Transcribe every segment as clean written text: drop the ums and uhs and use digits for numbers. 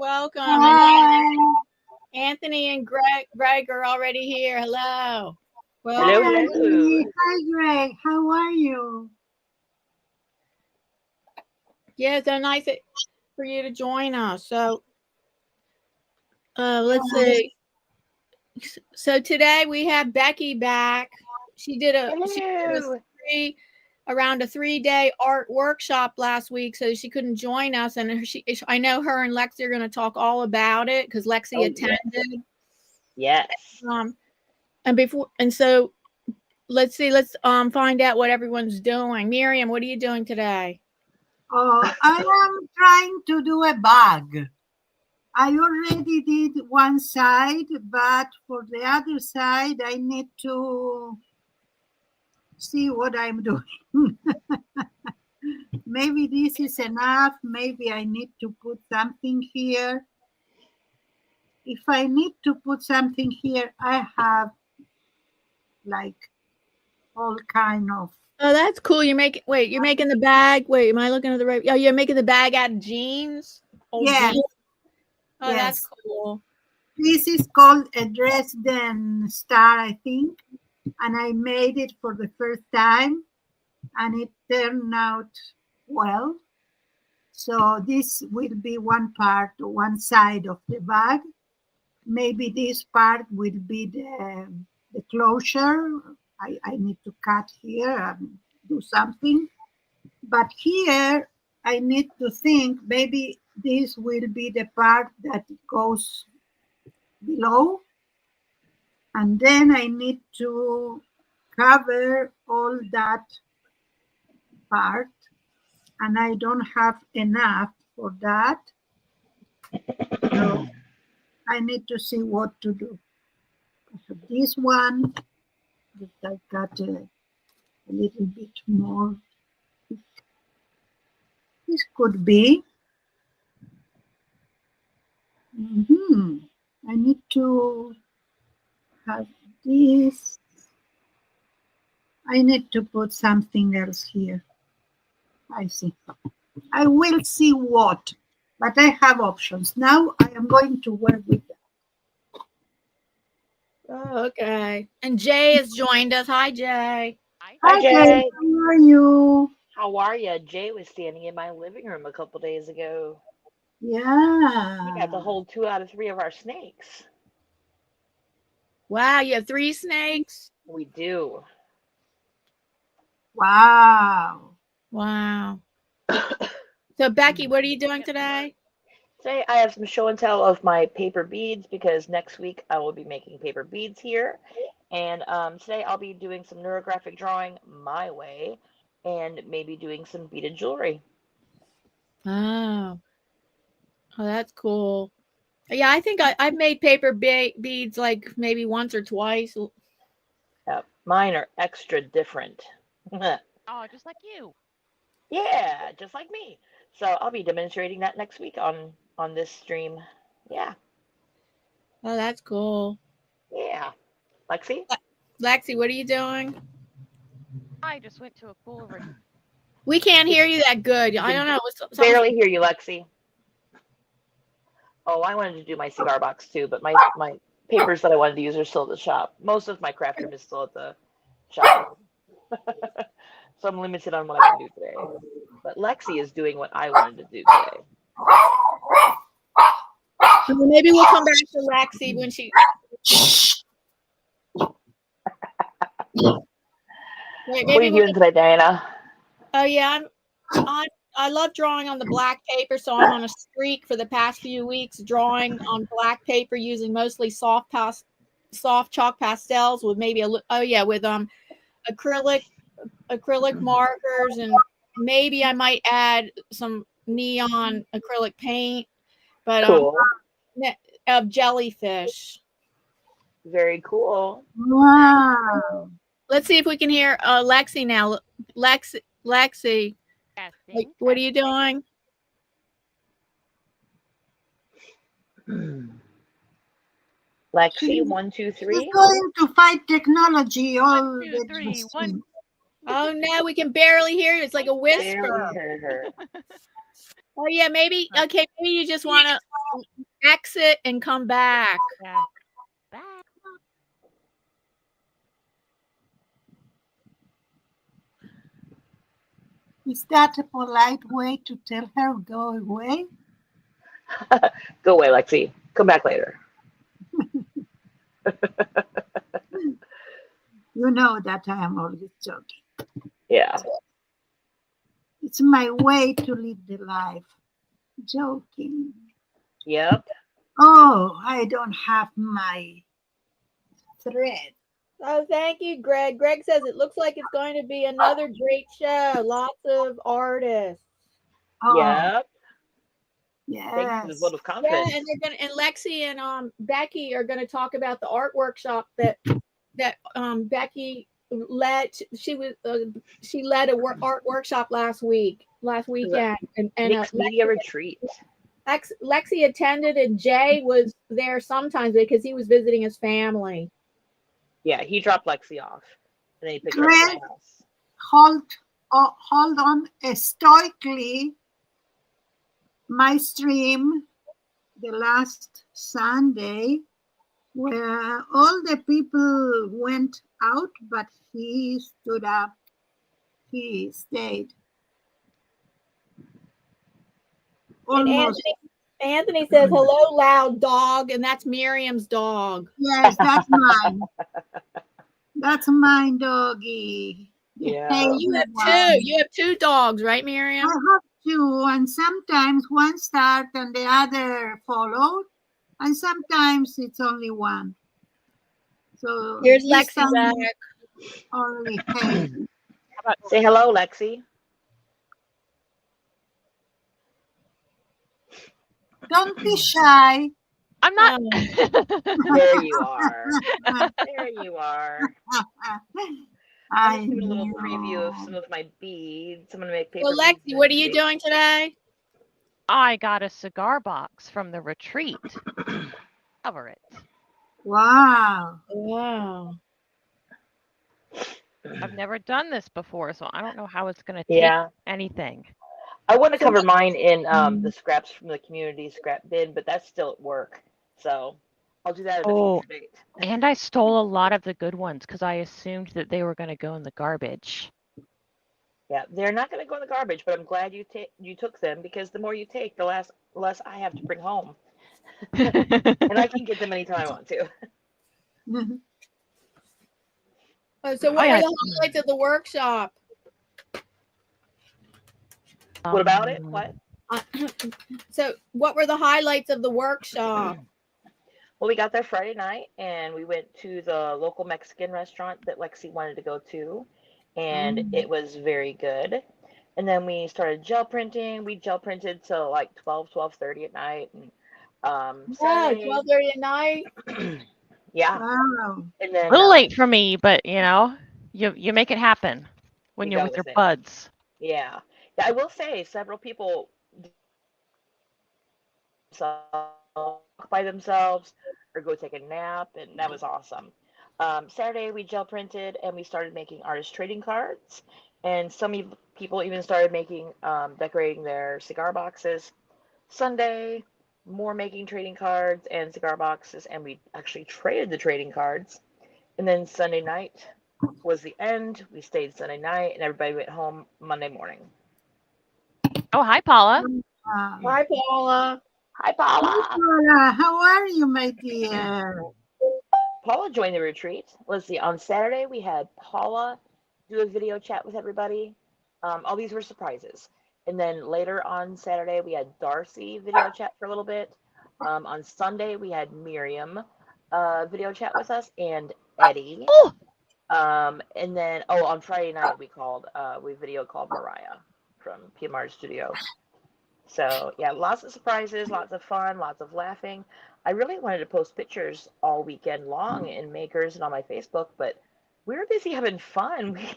Welcome. Hi. Anthony and Greg are already here. Hello. Hello, Welcome. hello. Hi, Greg. How are you? Yeah, so nice for you to join us. So let's see. So today we have Becky back. She did around a 3-day art workshop last week, so she couldn't join us. And I know her and Lexi are going to talk all about it because Lexi attended. Yes. So let's see. Let's find out what everyone's doing. Myriam, what are you doing today? I am trying to do a bag. I already did one side, but for the other side, I need to see what I'm doing. Maybe this is enough. Maybe I need to put something here. If I need to put something here, I have like all kind of. Oh, that's cool. You're making the bag. Wait, am I looking at the right? Oh, you're making the bag out of jeans? Yes. Jeans? Oh, yes. That's cool. This is called a Dresden star, I think. And I made it for the first time. And it turned out well. So this will be one side of the bag. Maybe this part will be the closure. I need to cut here and do something. But here I need to think maybe this will be the part that goes below. And then I need to cover all that part. And I don't have enough for that. So I need to see what to do. So this one, I got a little bit more. This could be. I need to have this. I need to put something else here. I see. I will see what, but I have options. Now I am going to work with them. Oh, okay. And Jay has joined us. Hi, Jay. Hi, Jay. How are you? How are you? Jay was standing in my living room a couple days ago. Yeah. We got to hold 2 out of 3 of our snakes. Wow, you have 3 snakes? We do. Wow. So, Becky, what are you doing today? Today I have some show and tell of my paper beads because next week I will be making paper beads here. And today I'll be doing some neurographic drawing my way and maybe doing some beaded jewelry. Oh, that's cool. Yeah, I think I've made paper beads like maybe once or twice. Mine are extra different. Oh, just like you. Yeah, just like me. So I'll be demonstrating that next week on this stream. Yeah. Oh, that's cool. Yeah. Lexi, what are you doing? I just went to a pool room. We can't hear you that good. I don't know. Barely hear you, Lexi. Oh, I wanted to do my cigar box too, but my papers that I wanted to use are still at the shop. Most of my craft room is still at the shop. So I'm limited on what I can do today. But Lexi is doing what I wanted to do today. Maybe we'll come back to Lexi when she. What are you doing today, Diana? Oh yeah, I love drawing on the black paper, so I'm on a streak for the past few weeks drawing on black paper using mostly soft chalk pastels with maybe acrylic markers, and maybe I might add some neon acrylic paint, but cool. Of jellyfish. Very cool. Wow. Let's see if we can hear Lexi now. Lexi, what are you doing? Lexi, 1, 2, 3. She's going to fight technology all 1, 2, 3. 1. Oh no, we can barely hear you. It's like a whisper. Barely heard her. Oh yeah, maybe okay, maybe you just want to exit and come back. Yeah. Bye. Is that a polite way to tell her go away? Go away, Lexi. Come back later. You know that I am always joking. Yeah. It's my way to live the life. Joking. Yep. Oh, I don't have my thread. Oh, thank you, Greg. Greg says it looks like it's going to be another great show. Lots of artists. Oh, Yep. yes. Thank you for the vote of Yeah, confidence. and they're gonna Lexi and Becky are gonna talk about the art workshop that Becky led. She led a art workshop last weekend, and Mixed media retreat. Lexi attended, and Jay was there sometimes because he was visiting his family. Yeah, he dropped Lexi off, and then he picked her up at my house. Hold on stoically. My stream the last Sunday, where all the people went out, but he stood up. He stayed. And Almost. Anthony says, "Hello, loud dog," and that's Myriam's dog. Yes, that's mine. That's mine, doggy. Yeah. You have two. You have two dogs, right, Myriam? I have two, and sometimes one starts and the other followed, and sometimes it's only one. So Here's this Lexi time back. only hey. Say hello, Lexi. Don't be shy. I'm not. There you are. There you are. I'm just doing a little preview of some of my beads. I'm gonna make paper. So, Lexi, what are you doing today? I got a cigar box from the retreat. Cover it. Wow. Wow. I've never done this before, so I don't know how it's going to take anything. I want to cover mine in the scraps from the community scrap bin, but that's still at work. So I'll do that at a future date. And I stole a lot of the good ones because I assumed that they were going to go in the garbage. Yeah, they're not going to go in the garbage, but I'm glad you took them, because the more you take, the less I have to bring home. And I can get them anytime I want to. So what were the highlights of the workshop? What about it? What? So what were the highlights of the workshop? Well, we got there Friday night, and we went to the local Mexican restaurant that Lexi wanted to go to, and it was very good. And then we started gel printing. We gel printed till like 12:30 at night. And Saturday, 12:30 at night. Yeah. Wow. And then a little late for me, but you make it happen when you're with your buds. Yeah. Yeah, I will say several people by themselves or go take a nap, and that was awesome. Saturday we gel printed and we started making artist trading cards, and some people even started making decorating their cigar boxes. Sunday, more making trading cards and cigar boxes, and we actually traded the trading cards. And then Sunday night was the end. We stayed Sunday night, and everybody went home Monday morning. Oh, hi, Paula. Hi, Paula. Hi, Paula. Hi, Paula. How are you, my dear? Paula joined the retreat. Let's see. On Saturday, we had Paula do a video chat with everybody. All these were surprises. And then later on Saturday, we had Darcy video chat for a little bit. On Sunday, we had Myriam video chat with us, and Eddie. And then, on Friday night, we video called Mariah from PMR Studio. So yeah, lots of surprises, lots of fun, lots of laughing. I really wanted to post pictures all weekend long in Makers and on my Facebook, but we were busy having fun. We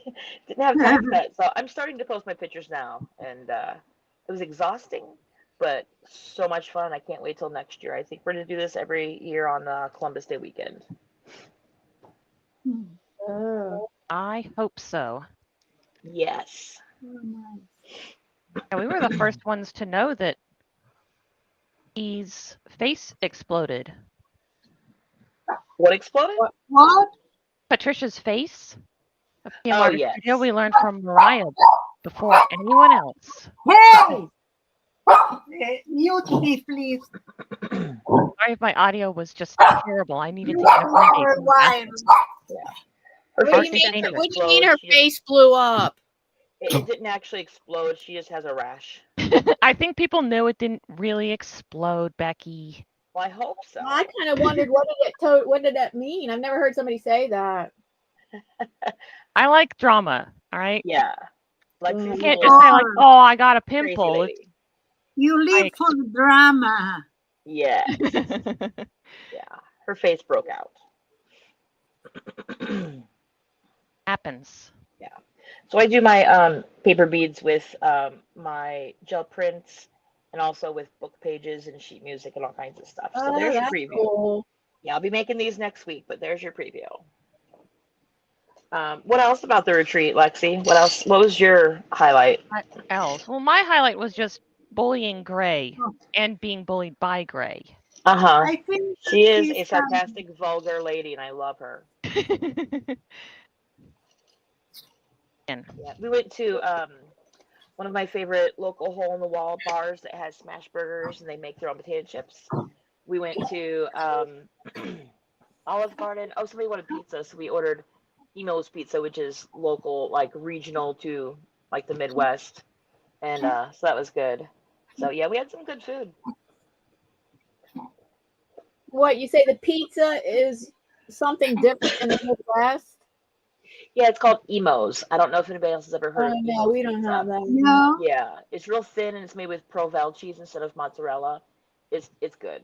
didn't have time for that. So I'm starting to post my pictures now, and it was exhausting, but so much fun. I can't wait till next year. I think we're going to do this every year on Columbus Day weekend. I hope so. Yes. Oh, nice. And we were the first ones to know that his face exploded. What exploded? What? Patricia's face. A Oh, PMR yes. studio we learned from Mariah before anyone else. Hey! Mute me, please. Sorry if my audio was just terrible. I needed to get a For a Band-Aid. while. Her What do face you didn't mean? actually What do you mean explode. her face blew up? It didn't actually explode. She just has a rash. I think people knew it didn't really explode, Becky. Well, I hope so. Well, I kind of wondered what did that mean? I've never heard somebody say that. I like drama, all right? Yeah. Lexi's Mm. You a can't little just say like, oh, I got a crazy pimple. lady. You live for the drama. Yeah. It's Yeah. Her face broke out. happens. So I do my paper beads with my gel prints and also with book pages and sheet music and all kinds of stuff. So Oh, there's your that's preview. cool. Yeah, I'll be making these next week, but there's your preview. What else about the retreat, Lexi? What else? What was your highlight? What else? Well, my highlight was just bullying Gray and being bullied by Gray. Uh-huh. I think She is she's a sarcastic, vulgar lady, and I love her. And Yeah, we went to one of my favorite local hole-in-the-wall bars that has smash burgers, and they make their own potato chips. We went to Olive Garden. Oh, somebody wanted pizza, so we ordered Emo's Pizza, which is local, like regional to like the Midwest, and so that was good. So yeah, we had some good food. What you say? The pizza is something different in the Midwest? Yeah, it's called Emo's. I don't know if anybody else has ever heard Oh of no, Emo's we don't Pizza. have that. No. Yeah, it's real thin and it's made with Provel cheese instead of mozzarella. It's good.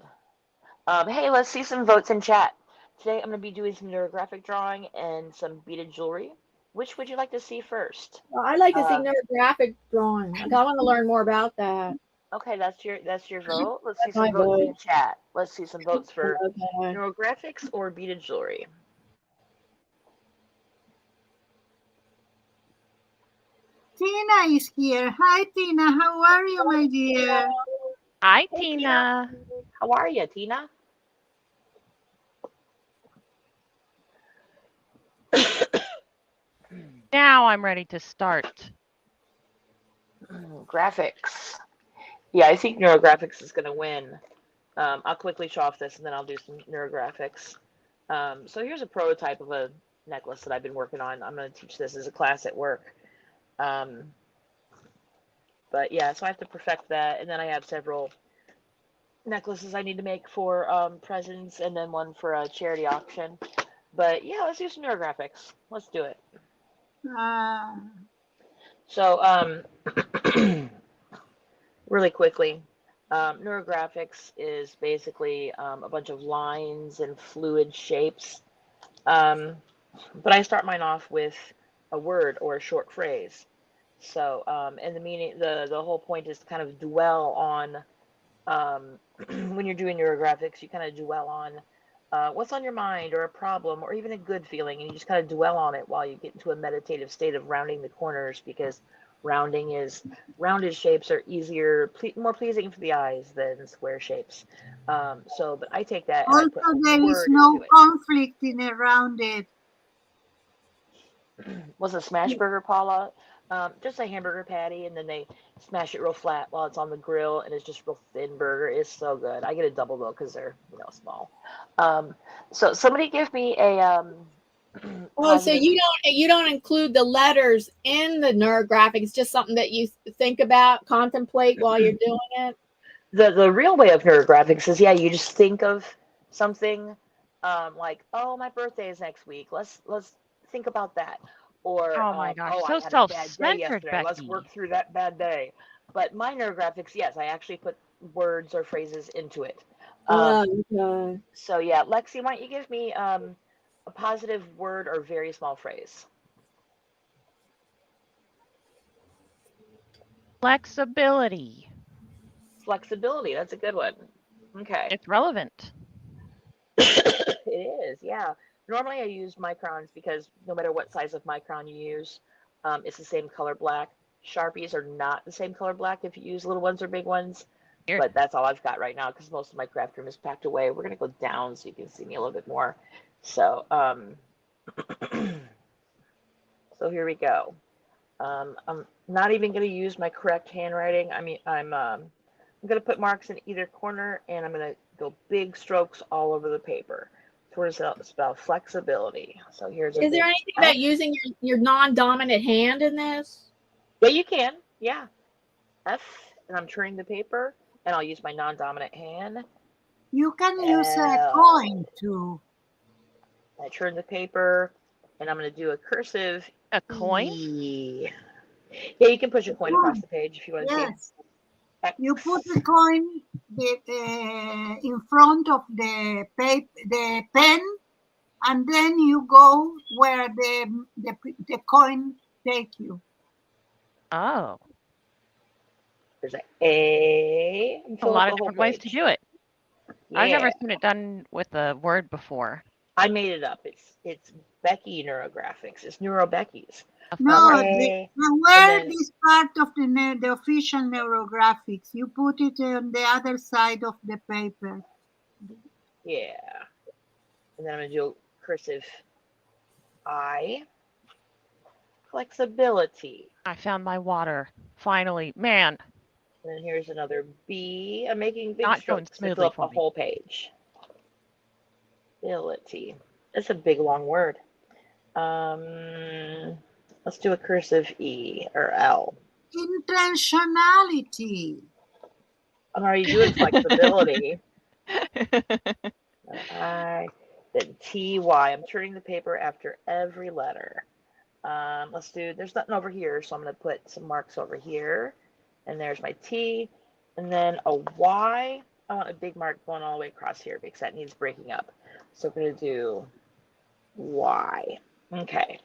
Hey, let's see some votes in chat. Today I'm going to be doing some neurographic drawing and some beaded jewelry. Which would you like to see first? Well, I'd like to see neurographic drawing. Like, I want to learn more about that. Okay, that's your vote. Let's see That's my some votes in vote. chat. Let's see some votes for Okay. neurographics or beaded jewelry. Tina is here. Hi, Tina. How are you, my dear? hi, Hey, Tina. How are you, Tina? Now I'm ready to start. Graphics. Yeah, I think neurographics is going to win. I'll quickly show off this and then I'll do some neurographics. So here's a prototype of a necklace that I've been working on. I'm going to teach this as a class at work. But yeah, so I have to perfect that. And then I have several necklaces I need to make for presents and then one for a charity auction. But yeah, let's do some neurographics. Let's do it. So really quickly, neurographics is basically a bunch of lines and fluid shapes. But I start mine off with a word or a short phrase. So, and the meaning, the whole point is to kind of dwell on, when you're doing neurographics, you kind of dwell on what's on your mind or a problem or even a good feeling, and you just kind of dwell on it while you get into a meditative state of rounding the corners, because rounded shapes are easier, more pleasing for the eyes than square shapes. But I take that and Also, I put a there is word no into it. conflict in a rounded. Was a smash burger, Paula? Just a hamburger patty, and then they smash it real flat while it's on the grill, and it's just real thin burger. It's so good. I get a double though because they're small. So somebody give me a Oh, so positive. you don't include the letters in the neurographic. It's just something that you think about, contemplate while you're doing it. The real way of neurographics is, yeah, you just think of something like, oh, my birthday is next week. Let's think about that. Or Oh my gosh, oh, so I had a bad day self-centered, yesterday. Let's Becky. work through that bad day. But my neurographics, yes, I actually put words or phrases into it. Okay. So yeah, Lexi, why don't you give me a positive word or very small phrase? Flexibility. Flexibility. That's a good one. Okay. It's relevant. It is, yeah. Normally I use microns because no matter what size of micron you use, it's the same color black. Sharpies are not the same color black if you use little ones or big ones. Weird. But that's all I've got right now because most of my craft room is packed away. We're going to go down so you can see me a little bit more. So, so here we go. I'm not even going to use my correct handwriting. I mean, I'm going to put marks in either corner, and I'm going to go big strokes all over the paper. So it's about flexibility. So here's Is there anything about using your non-dominant hand in this? Yeah, you can. Yeah. F, and I'm turning the paper, and I'll use my non-dominant hand. You can use a coin too. I turn the paper, and I'm going to do a cursive. A coin? E. Yeah, you can push a coin across the page if you want to. Yes. X. You put the coin in front of the pen, and then you go where the coin take you. Oh. There's an A. A lot of different ways to do it. Yeah. I've never seen it done with a word before. I made it up. It's Becky Neurographics. It's Neuro Becky's. No, where this part of the official neurographics, you put it on the other side of the paper. Yeah. And then I'm going to do cursive I. Flexibility. I found my water. Finally. Man. And then here's another B. I'm making big Not going strokes to smoothly fill up for the me. whole page. Ability. That's a big long word. Let's do a cursive E or L. Intentionality. I'm already doing flexibility. I, then T-Y. I'm turning the paper after every letter. Let's do, there's nothing over here, so I'm going to put some marks over here. And there's my T. And then a Y. I want a big mark going all the way across here because that needs breaking up. So we're going to do Y. Okay.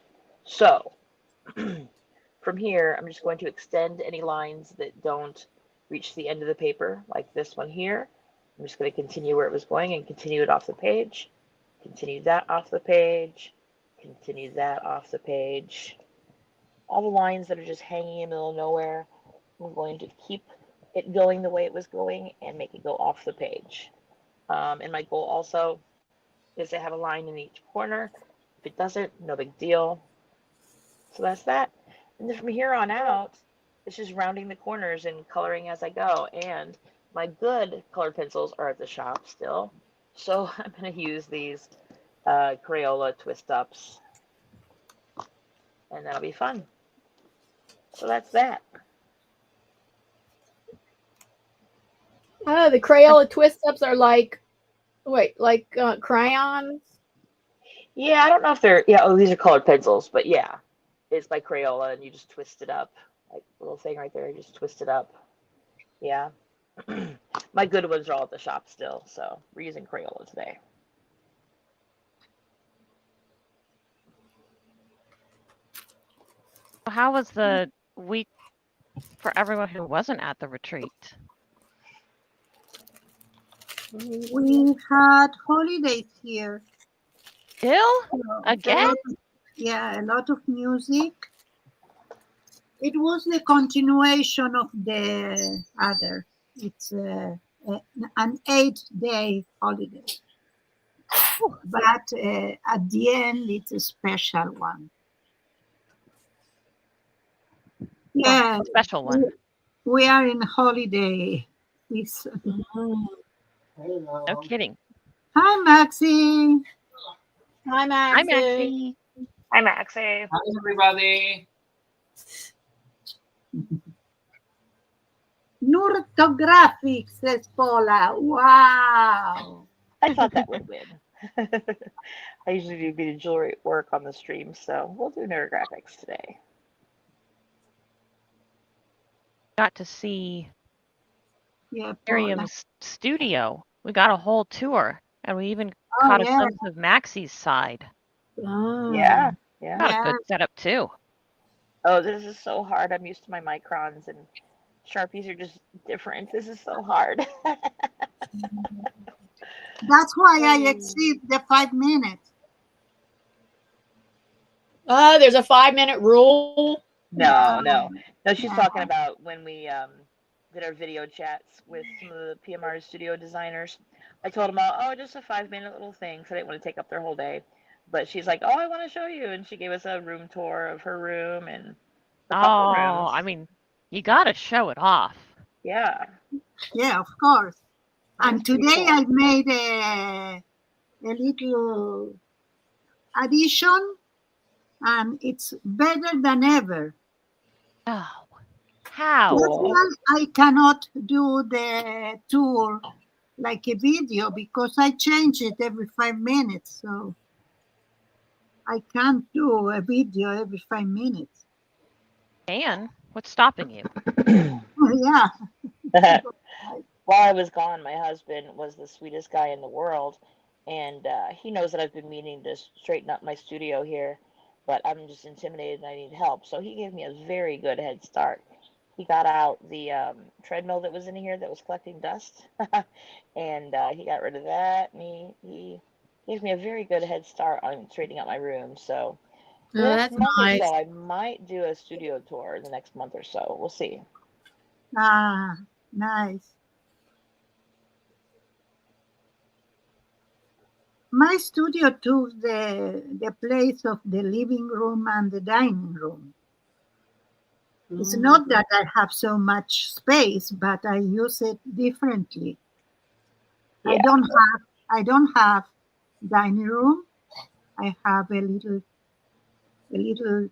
So from here, I'm just going to extend any lines that don't reach the end of the paper, like this one here. I'm just going to continue where it was going and continue it off the page. Continue that off the page. Continue that off the page. All the lines that are just hanging in the middle of nowhere, I'm going to keep it going the way it was going and make it go off the page. And my goal also is to have a line in each corner. If it doesn't, no big deal. So that's that. And then from here on out, it's just rounding the corners and coloring as I go. And my good colored pencils are at the shop still. So I'm going to use these Crayola twist ups. And that'll be fun. So that's that. Oh, the Crayola twist ups are like, like crayons? Yeah, I don't know if they're, yeah, oh, these are colored pencils, but yeah, it's by Crayola and you just twist it up. Like the little thing right there, you just twist it up. Yeah. My good ones are all at the shop still, so we're using Crayola today. How was the week for everyone who wasn't at the retreat? We had holidays here. Still? Again? A lot of music. It was the continuation of the other. It's an 8-day holiday. But at the end, it's a special one. Yeah, Special one. We are in holiday. No kidding. Hi, Maxie. Hi, Maxie. Hi, Maxie. Hi, Maxie. Hi, everybody. Nurtographics, says Paula. Wow. I thought that would win. I usually do beaded jewelry work on the stream, so we'll do neurographics today. Got to see Paula. Myriam's studio. We got a whole tour, and we even caught a glimpse of Maxie's side. Oh. Yeah. Got a good setup too. Oh, this is so hard. I'm used to my microns, and Sharpies are just different. This is so hard. That's why I exceed the 5 minutes. There's a 5-minute rule. No. She's Yeah. talking about when we did our video chats with some of the PMR studio designers. I told them, just a 5-minute little thing, so I didn't want to take up their whole day. But she's like, I want to show you, and she gave us a room tour of her room and a couple Oh, rooms. I mean, you gotta show it off. Yeah. Yeah, of course. That And is pretty today cool. I made a little addition, and it's better than ever. Oh, how? That's Cool. why I cannot do the tour like a video, because I change it every 5 minutes. So I can't do a video every 5 minutes. And what's stopping you? Yeah. While I was gone, my husband was the sweetest guy in the world, and he knows that I've been meaning to straighten up my studio here, but I'm just intimidated and I need help. So he gave me a very good head start. He got out the treadmill that was in here that was collecting dust, and he got rid of that, and he gave me a very good head start on straightening up my room. So the next That's month nice. or so, I might do a studio tour the next month or so. We'll see. Ah, nice. My studio took the place of the living room and the dining room. It's not that I have so much space, but I use it differently. Yeah. I don't have dining room. I have a little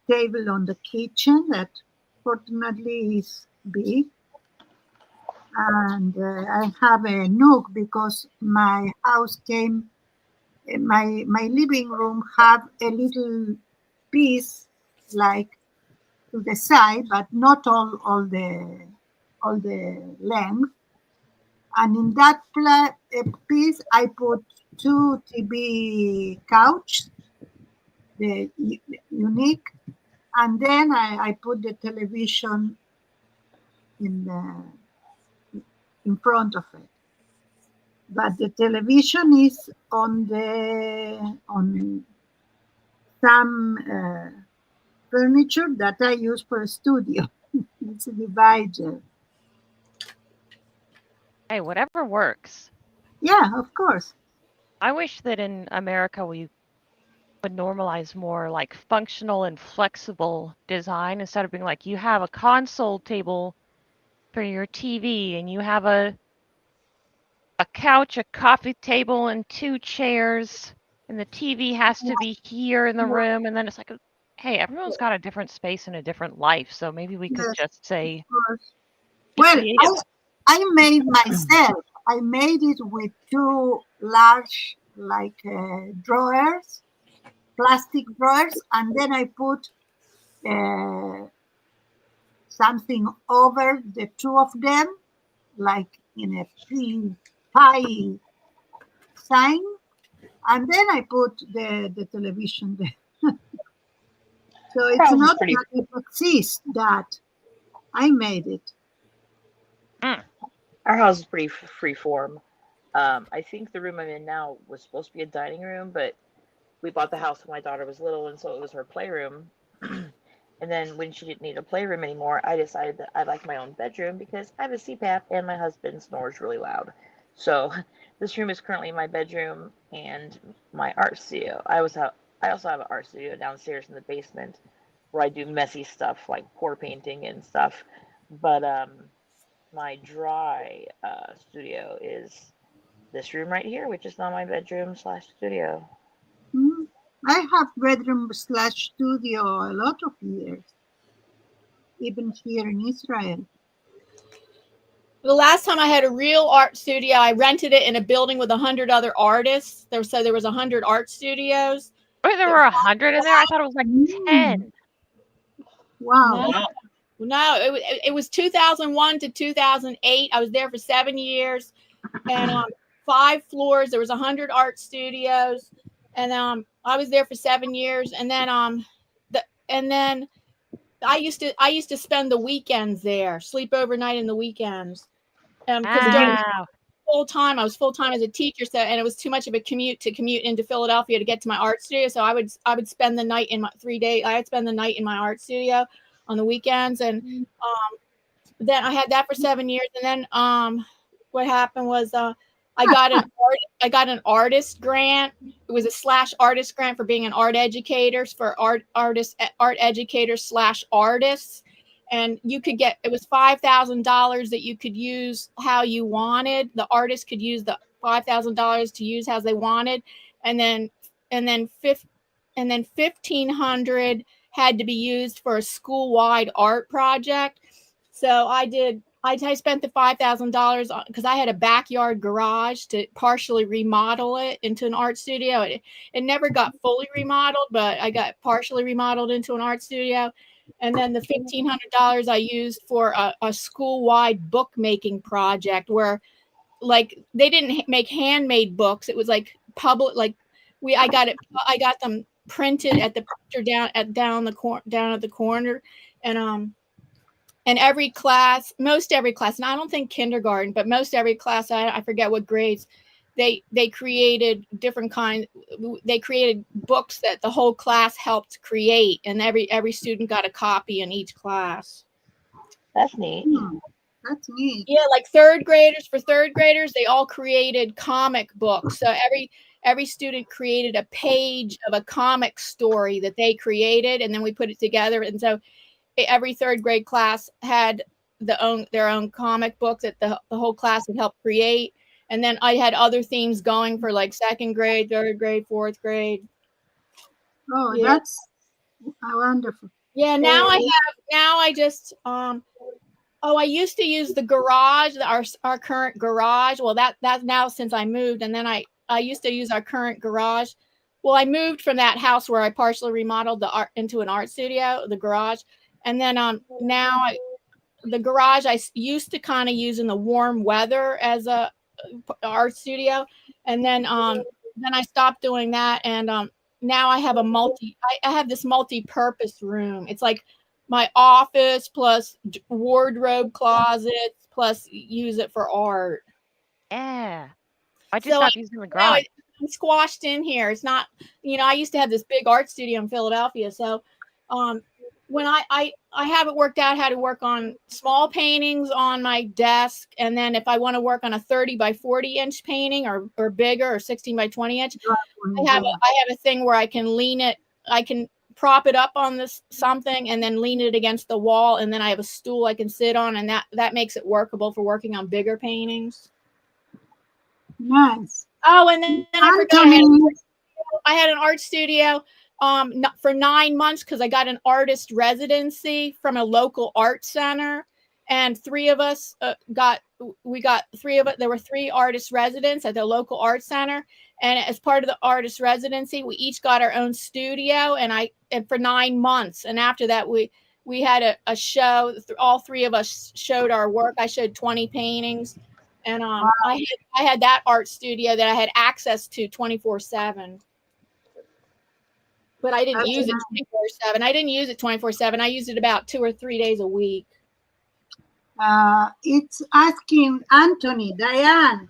table on the kitchen that fortunately is big, and I have a nook because my house came. My living room have a little piece like to the side, but not all the length. And in that piece, I put 2 TV couch, the unique, and then I put the television in front of it. But the television is on some furniture that I use for a studio. It's a divider. Hey, whatever works. Yeah, of course. I wish that in America we would normalize more like functional and flexible design instead of being like you have a console table for your TV and you have a couch, a coffee table, and 2 chairs, and the TV has to be here in the room, and then it's like, hey, everyone's got a different space and a different life, so maybe we could Yes, just say, of course. be Well, creative. I made myself. I made it with 2 large, like drawers, plastic drawers, and then I put something over the 2 of them, like in a pie sign, and then I put the television there. So it's House is not pretty. that it exists, that I made it. Our house is pretty free form. I think the room I'm in now was supposed to be a dining room, but we bought the house when my daughter was little, and so it was her playroom. And then when she didn't need a playroom anymore, I decided that I'd like my own bedroom because I have a CPAP and my husband snores really loud. So this room is currently my bedroom and my art studio. I also have an art studio downstairs in the basement where I do messy stuff like pour painting and stuff. But my dry studio is this room right here, which is now my bedroom / studio. I have bedroom / studio a lot of years, even here in Israel. The last time I had a real art studio, I rented it in a building with 100 other artists. There was 100 art studios. Wait, there were 100 in there? I thought it was like 10. Wow. No, it was 2001 to 2008. I was there for 7 years, and 5 floors. There was 100 art studios, and I was there for 7 years. And then I used to spend the weekends there, sleep overnight in the weekends, because during I was full time as a teacher, so and it was too much of a commute to commute into Philadelphia to get to my art studio. So I would spend the night in my 3 days. I'd spend the night in my art studio. on the weekends. And then I had that for 7 years. And then what happened was I got an artist grant. It was a / artist grant for being an art educator for art educators / artists. And you could get, it was $5,000 that you could use how you wanted. The artist could use the $5,000 to use as they wanted. And then 1,500 had to be used for a school-wide art project. So I spent the $5,000 because I had a backyard garage to partially remodel it into an art studio. It never got fully remodeled, but I got partially remodeled into an art studio. And then the $1,500 I used for a school-wide bookmaking project where, like, they didn't make handmade books. It was like public, like I got them printed at the printer down at the corner, and every class, most every class, and I don't think kindergarten, but most every class, I forget what grades, they created different kinds. They created books that the whole class helped create, and every student got a copy in each class. That's neat. That's neat. Yeah, like third graders, they all created comic books. So every student created a page of a comic story that they created, and then we put it together. And so every third grade class had their own comic books that the whole class would help create. And then I had other themes going for like second grade, third grade, fourth grade. Oh, yeah. That's wonderful. Yeah, I used to use the garage, our current garage. Well, that's now since I moved. And then I used to use our current garage. Well, I moved from that house where I partially remodeled into an art studio, the garage. And then the garage I used to kind of use in the warm weather as a art studio. And then I stopped doing that. And now I have I have this multi-purpose room. It's like my office plus wardrobe closets plus use it for art. Yeah. I just stopped using the garage. I'm squashed in here. It's not, I used to have this big art studio in Philadelphia. So when I have it worked out how to work on small paintings on my desk. And then if I want to work on a 30 by 40 inch painting or bigger or 16 by 20 inch, I have a thing where I can lean it. I can prop it up on this something and then lean it against the wall. And then I have a stool I can sit on. And that makes it workable for working on bigger paintings. Nice. Oh, and then I forgot I had an art studio for 9 months because I got an artist residency from a local art center, and three of us there were 3 artist residents at the local art center, and as part of the artist residency we each got our own studio, and for 9 months, and after that we had a show. All 3 of us showed our work. I showed 20 paintings. And wow. I had that art studio that I had access to 24/7. But I didn't use it 24/7. I didn't use it 24/7. I used it about 2 or 3 days a week. It's asking Anthony, Diane,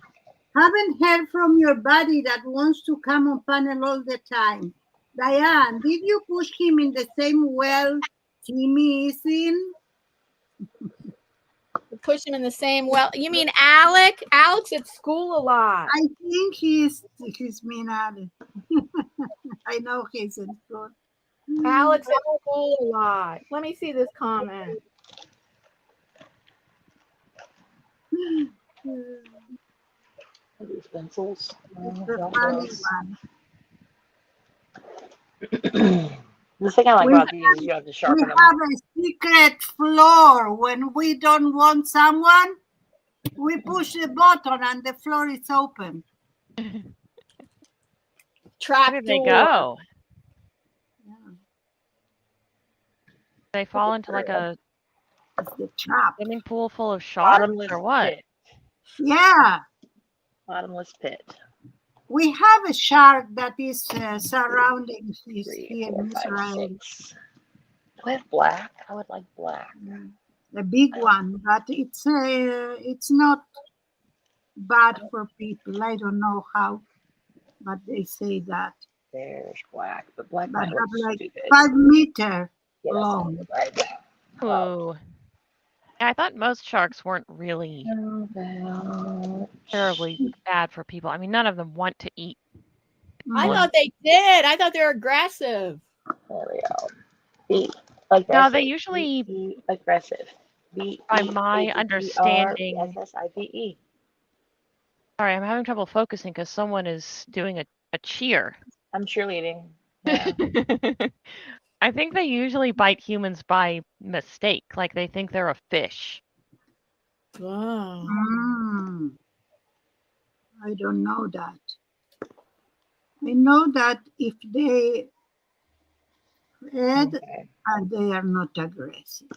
haven't heard from your buddy that wants to come on panel all the time. Diane, did you push him in the same well Timmy is in? Push him in the same well. You mean Alec? Alec's at school a lot. I think he's mean Alec. I know he's in school. Alec's at school a lot. Let me see this comment. These pencils. The funny one. The thing I like about these is you have to sharpen them. We have a secret floor. When we don't want someone, we push the button and the floor is open. Trap Where did they go? Yeah. They fall into like a swimming pool full of sharks or what? Pit. Yeah. Bottomless pit. We have a shark that is surrounding this 3, here 4, in 5, Israel. 6. Do I have black? I would like black. The big one, but it's not bad for people. I don't know how, but they say that. There's black, but black But might have look like stupid. 5 meters Yeah, long. right. Ooh. I thought most sharks weren't really terribly bad for people. I mean, none of them want to eat. I Mm. thought they did. I thought they were aggressive. There we go. Be aggressive. No, they usually, Be aggressive. by my understanding, BEAGGERSSIVE. sorry, I'm having trouble focusing because someone is doing a cheer. I'm cheerleading. Yeah. I think they usually bite humans by mistake, like they think they're a fish. Wow. Mm. I don't know that. I know that if they fed Okay. and they are not aggressive.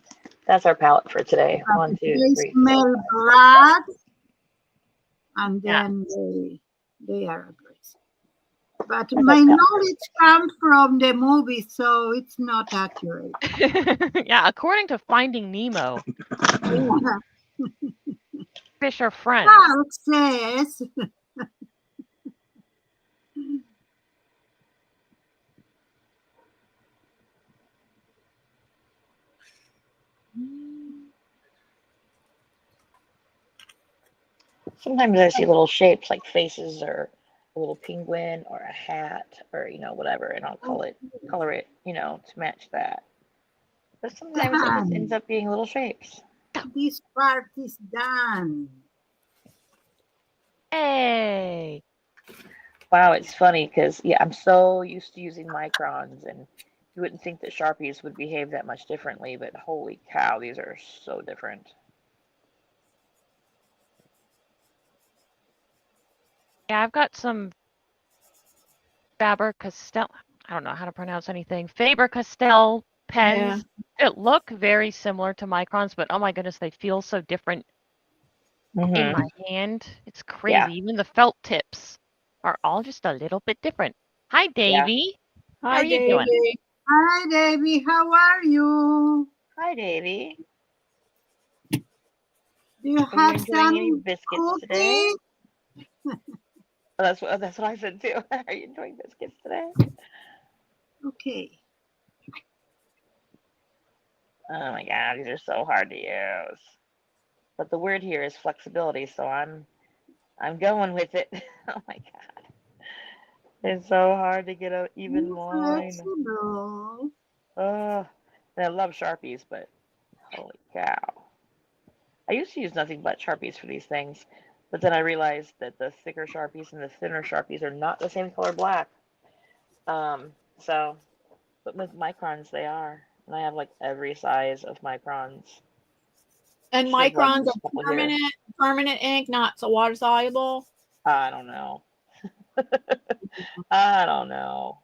That's our palette for today. But 1, if 2, they 3, smell 4, 5. blood, and Yeah. then they are aggressive. But That's my our palette. knowledge comes from the movie, so it's not accurate. Yeah, according to Finding Nemo, fish are friends. Shark says, Sometimes I see little shapes like faces or a little penguin or a hat or whatever, and I'll color it, to match that. But sometimes it just ends "Done. up being little shapes. This part is done." Hey. Wow, it's funny because I'm so used to using microns, and you wouldn't think that Sharpies would behave that much differently, but holy cow, these are so different. Yeah, I've got some Faber-Castell. I don't know how to pronounce anything. Faber-Castell pens. It look very similar to microns, but oh my goodness, they feel so different in my hand. It's crazy. Yeah. Even the felt tips are all just a little bit different. Hi, Davy. Hi, How are you Davey. doing? Hi, Debbie. How are you? Hi, Davy. Do you Are you have enjoying any some biscuits today? cookies? Oh, that's what I said too. Are you enjoying biscuits today? Okay. Oh my god, these are so hard to use. But the word here is flexibility, so I'm going with it. Oh my god. It's so hard to get an even line. Flexible. Oh, and I love Sharpies, but holy cow. I used to use nothing but Sharpies for these things, but then I realized that the thicker Sharpies and the thinner Sharpies are not the same color black. But with microns they are. And I have like every size of microns. And Should have left microns this are couple here. permanent ink, not so water soluble. I don't know. I don't know.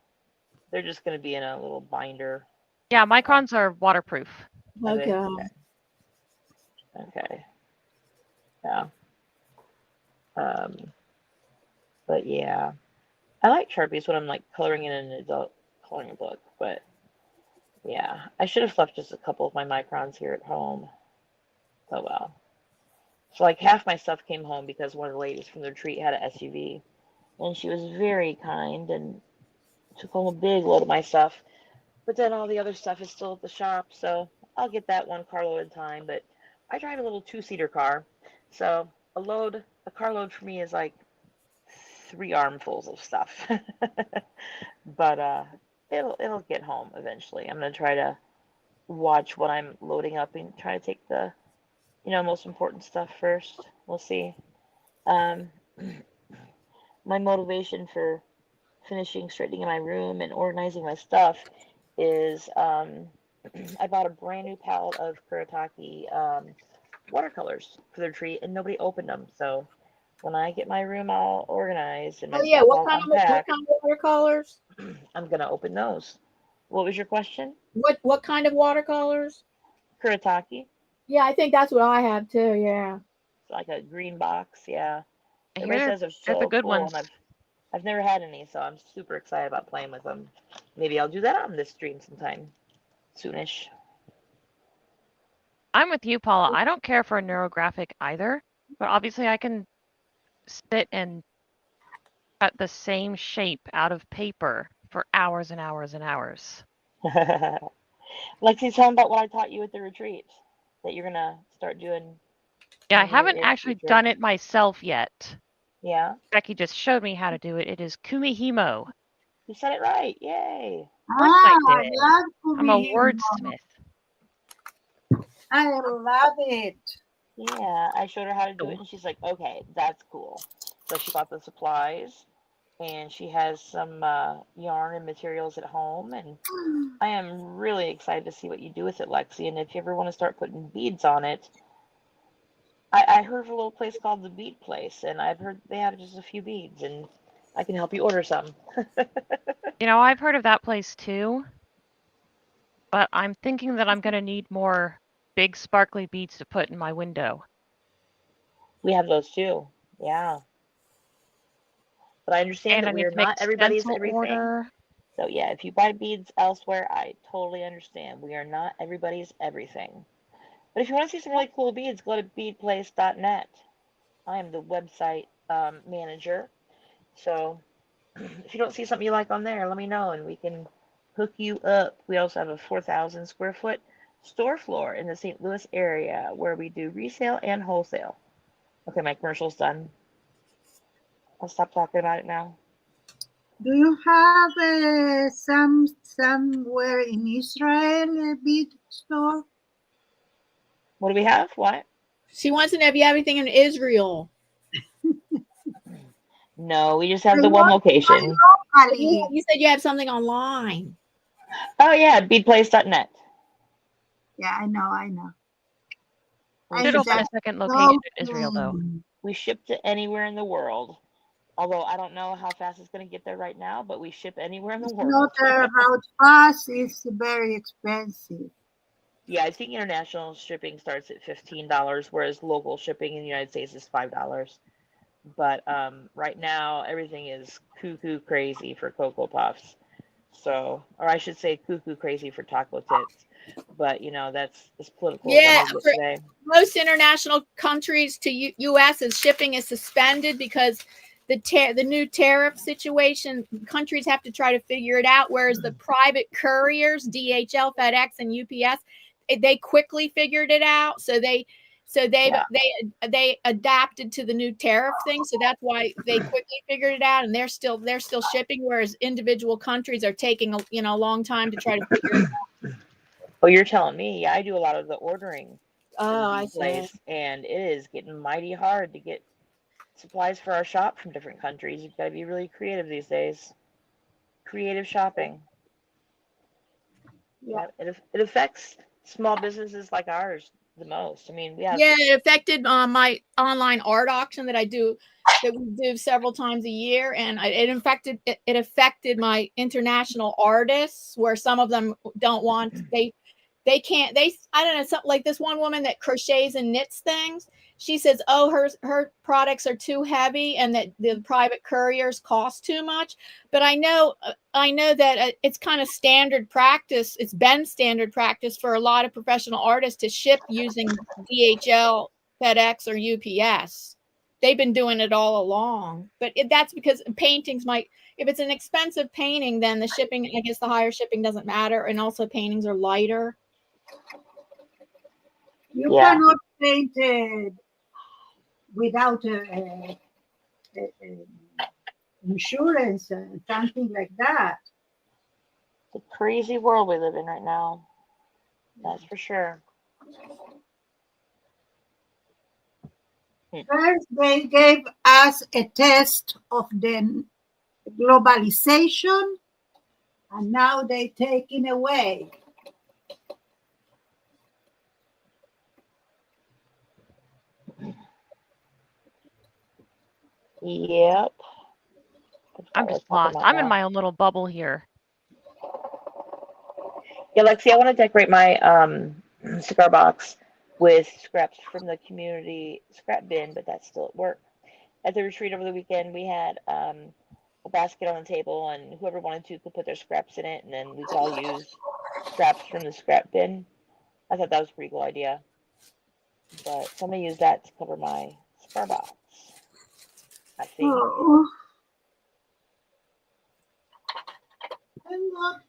They're just going to be in a little binder. Yeah, microns are waterproof. Are they? Okay. Okay. Yeah. But yeah, I like Sharpies when I'm like coloring in an adult coloring book. But yeah, I should have left just a couple of my microns here at home. Oh well. So like half my stuff came home because one of the ladies from the retreat had an SUV, and she was very kind and took home a big load of my stuff. But then all the other stuff is still at the shop, so I'll get that one carload in time. But I drive a little two-seater car, so a carload for me is like 3 armfuls of stuff. But it'll get home eventually. I'm gonna try to watch what I'm loading up and try to take the most important stuff first. We'll see. Um, my motivation for finishing straightening my room and organizing my stuff is I bought a brand new palette of Kuretake watercolors for the retreat, and nobody opened them. So when I get my room all organized and my Oh yeah, stuff what all kind of unpacked, watercolors? I'm gonna open those. What was your question? What kind of watercolors? Kuretake. Yeah, I think that's what I have too. Yeah. It's like a green box. Yeah. I hear Everybody says they're they're the so good cool, ones. and I've never had any, so I'm super excited about playing with them. Maybe I'll do that on this stream sometime soonish. I'm with you, Paula. I don't care for a neurographic either, but obviously I can sit and cut the same shape out of paper for hours and hours and hours. Lexi, tell them about what I taught you at the retreat that you're gonna start doing. Yeah, I in your haven't actually future. done it myself yet. Yeah, Becky just showed me how to do it. It is kumihimo. you said it right. Yay! Of course I I did. love I'm a Kumihimo. wordsmith. I love it. Yeah, I showed her how to do it, and she's like, "Okay, that's cool." So she bought the supplies, and she has some yarn and materials at home, and I am really excited to see what you do with it, Lexi. And if you ever want to start putting beads on it, I heard of a little place called the Bead Place, and I've heard they have just a few beads, and I can help you order some. You know, I've heard of that place too, but I'm thinking that I'm going to need more big sparkly beads to put in my window. We have those too. Yeah. But I understand And that I we need are to make not a everybody's stencil everything. order. So yeah, if you buy beads elsewhere, I totally understand. We are not everybody's everything. But if you want to see some really cool beads, go to beadplace.net. I am the website manager. So if you don't see something you like on there, let me know and we can hook you up. We also have a 4,000 square foot store floor in the St. Louis area where we do resale and wholesale. Okay, my commercial's done. I'll stop talking about it now. Do you have somewhere in Israel a bead store? What do we have? What? She wants to know if you have everything in Israel. No, we just have I the one want to location. buy You, locally. you said you have something online. Oh yeah, beadplace.net. Yeah, I know. Should I'm open a just second location in Israel, though. joking. We ship to anywhere in the world. Although I don't know how fast it's going to get there right now, but we ship anywhere in the It's not world. about fast. It's very expensive. Yeah, I think international shipping starts at $15, whereas local shipping in the United States is $5. But right now, everything is cuckoo crazy for Cocoa Puffs. So, or I should say cuckoo crazy for taco tips. But, you know, that's as political as I'm Yeah, going to get for today. most international countries to U.S. is shipping is suspended because the new tariff situation. Countries have to try to figure it out. Whereas the private couriers, DHL, FedEx, and UPS, they quickly figured it out. So Yeah. they adapted to the new tariff thing. So that's why they quickly figured it out, and they're still shipping. Whereas individual countries are taking a long time to try to figure it out. Oh, you're telling me. Yeah, I do a lot of the ordering for the Oh, I bead see. place, and it is getting mighty hard to get supplies for our shop from different countries. You've got to be really creative these days. Creative shopping. Yeah. Yeah, it affects small businesses like ours the most. I mean, we have Yeah, it affected my online art auction that we do several times a year, and it affected my international artists, where some of them don't want they can't they I don't know, something like this one woman that crochets and knits things. She says, oh, her products are too heavy and that the private couriers cost too much. But I know that it's kind of standard practice. It's been standard practice for a lot of professional artists to ship using DHL, FedEx, or UPS. They've been doing it all along. But that's because paintings if it's an expensive painting, then the shipping, I guess the higher shipping doesn't matter. And also paintings are lighter. You Yeah. cannot paint without insurance and something like that. It's a crazy world we live in right now. That's for sure. First, they gave us a test of the globalization, and now they taking away. Yep. I'm just lost. I'm in my own little bubble here. Yeah, Lexi, I want to decorate my cigar box with scraps from the community scrap bin, but that's still at work. At the retreat over the weekend, we had a basket on the table, and whoever wanted to could put their scraps in it, and then we could all use scraps from the scrap bin. I thought that was a pretty cool idea. But so I'm going to use that to cover my cigar box, I think. Oh.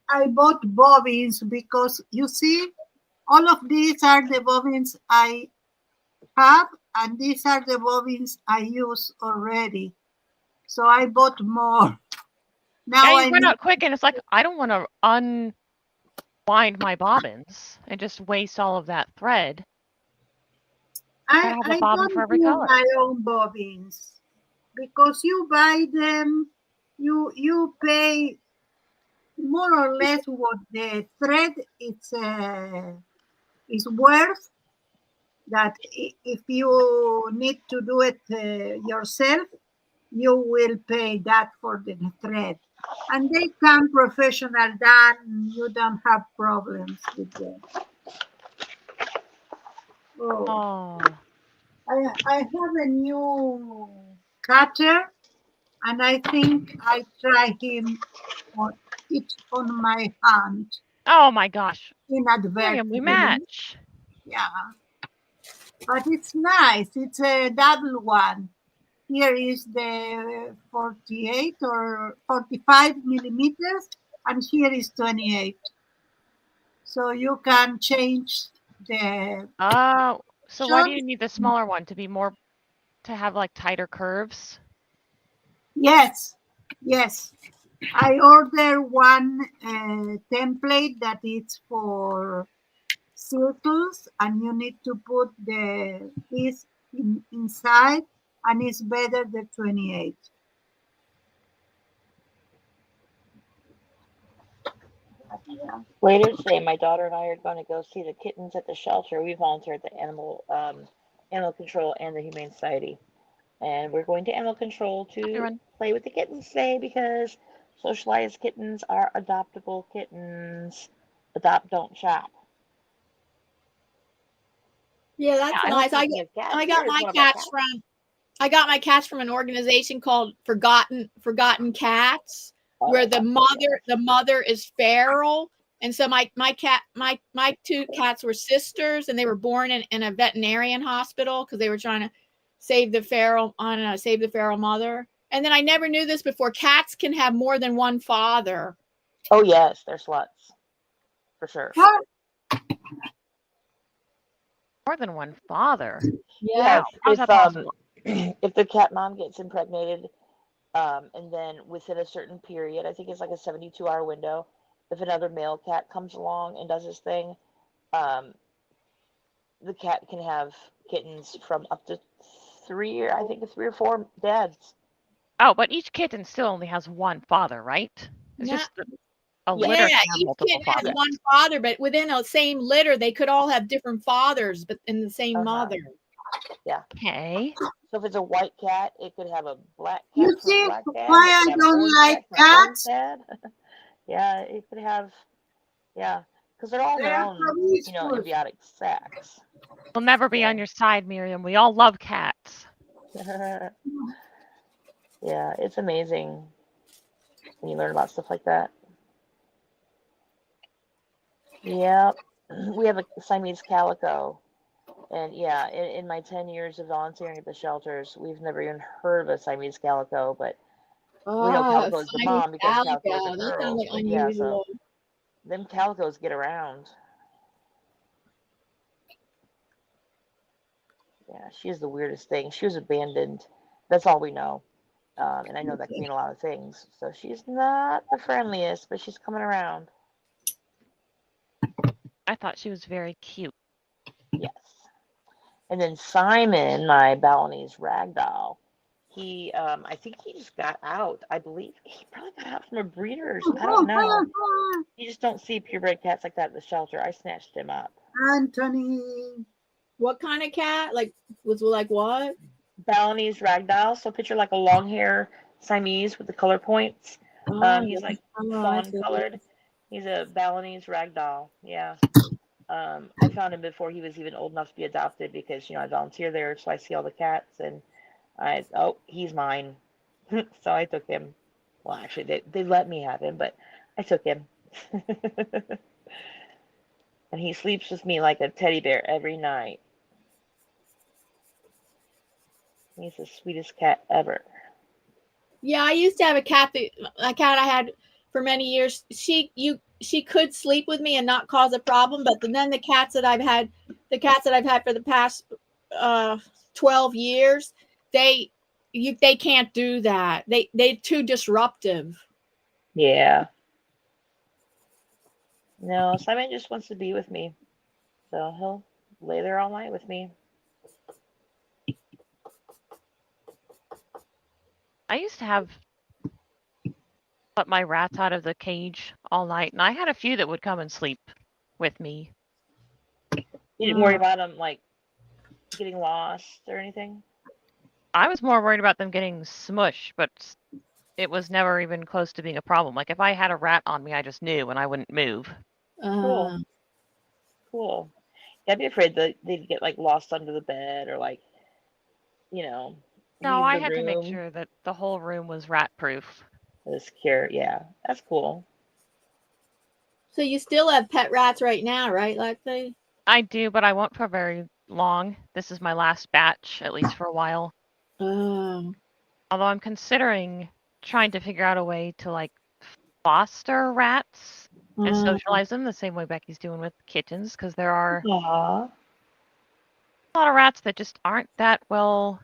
I bought bobbins because you see, all of these are the bobbins I have, and these are the bobbins I use already. So I bought more. Now Yeah, I you went need, out quick, and it's like I don't want to unwind my bobbins and just waste all of that thread. Gotta have a I bobbin for don't every do color. my own bobbins because you buy them, you pay more or less what the thread is worth. That if you need to do it yourself, you will pay that for the thread. And they come professional done, you don't have problems with them. Oh, Oh, I have a new cutter, and I think I try him on it on my hand oh my gosh, Myriam, we inadvertently. match. Yeah, but it's nice. It's a double one. Here is the 48 or 45 millimeters, and here is 28. So you can change the Oh, so why do you shot. need the smaller one to be more to have like tighter curves? Yes, yes. I order one template that is for circles, and you need to put this inside, and it's better the 28. Yeah. Later today, my daughter and I are going to go see the kittens at the shelter. We volunteer at the animal control and the Humane Society, and we're going to animal control to Everyone. play with the kittens today because socialized kittens are adoptable kittens. Adopt, don't shop. Yeah, that's Yeah, nice. I got my cats from my cats from an organization called Forgotten Cats, where the mother is feral. And so my two cats were sisters, and they were born in a veterinarian hospital because they were trying to save the feral mother. And then I never knew this before. Cats can have more than one father. Oh yes, they're sluts for sure. Huh? More than one father. Yeah. Yes, How's that possible? if the cat mom gets impregnated, and then within a certain period, I think it's like a 72-hour window, if another male cat comes along and does his thing, um, the cat can have kittens from up to three or four dads. Oh, but each kitten still only has one father, right? It's No. just a Yeah. litter Yeah, can have each multiple kid has fathers. one father, but within a same litter, they could all have different fathers, but in the same mother. Okay. So if it's a white cat, it could have a black cat You from a see black dad. why It I could have an don't orange like cat from an orange cats? dad. Yeah, it could have, yeah, because they're all in They their are own, promiscuous. embiotic sacs. We'll never be on Yeah. your side, Myriam. We all love cats. Yeah, it's amazing when you learn about stuff like that. Yep. We have a Siamese calico. And yeah, in my 10 years of volunteering at the shelters, we've never even heard of a Siamese calico, but we know calico is the mom because calico is a That sounds girl. like But yeah, unusual. so them calicos get around. Yeah, she is the weirdest thing. She was abandoned. That's all we know. And I know that can mean a lot of things. So she's not the friendliest, but she's coming around. I thought she was very cute. Yes. And then Simon, my Balinese ragdoll, he, I think he just got out. I believe he probably got out from a breeder's. I don't know. You just don't see purebred cats like that at the shelter. I snatched him up. Anthony. What kind of cat? Was like what? Balinese ragdoll. So picture like a long hair Siamese with the color points. He's like fawn colored. He's a Balinese ragdoll. Yeah. I found him before he was even old enough to be adopted because, I volunteer there, so I see all the cats, and he's mine. So I took him. Well, actually, they let me have him, but I took him. And he sleeps with me like a teddy bear every night. He's the sweetest cat ever. Yeah, I used to have a cat I had for many years. She could sleep with me and not cause a problem, but then the cats that I've had for the past 12 years, they can't do that. They're too disruptive. Yeah. No, Simon just wants to be with me. So he'll lay there all night with me. I used to have let my rats out of the cage all night, and I had a few that would come and sleep with me. You didn't worry about them like getting lost or anything? I was more worried about them getting smushed, but it was never even close to being a problem. Like if I had a rat on me, I just knew and I wouldn't move. Cool. Cool. Yeah, I'd be afraid that they'd get like lost under the bed or like, No, leave I the had to make room. sure that the whole room was rat proof. Secure. Yeah, that's cool. So you still have pet rats right now, right, Lexi? I do, but I won't for very long. This is my last batch, at least for a while. Oh. Although I'm considering trying to figure out a way to like foster rats and socialize them the same way Becky's doing with kittens, because there are Aww. a lot of rats that just aren't that well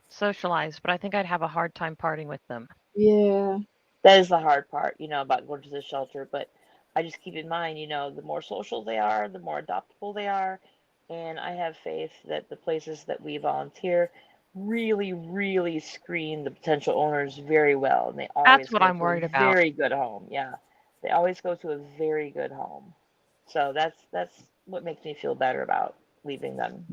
socialized, but I think I'd have a hard time parting with them. Yeah. That is the hard part, about going to the shelter. But I just keep in mind, the more social they are, the more adoptable they are. And I have faith that the places that we volunteer really, really screen the potential owners very well. And they always That's what go I'm to a worried about. very good home. Yeah. They always go to a very good home. So that's what makes me feel better about leaving them.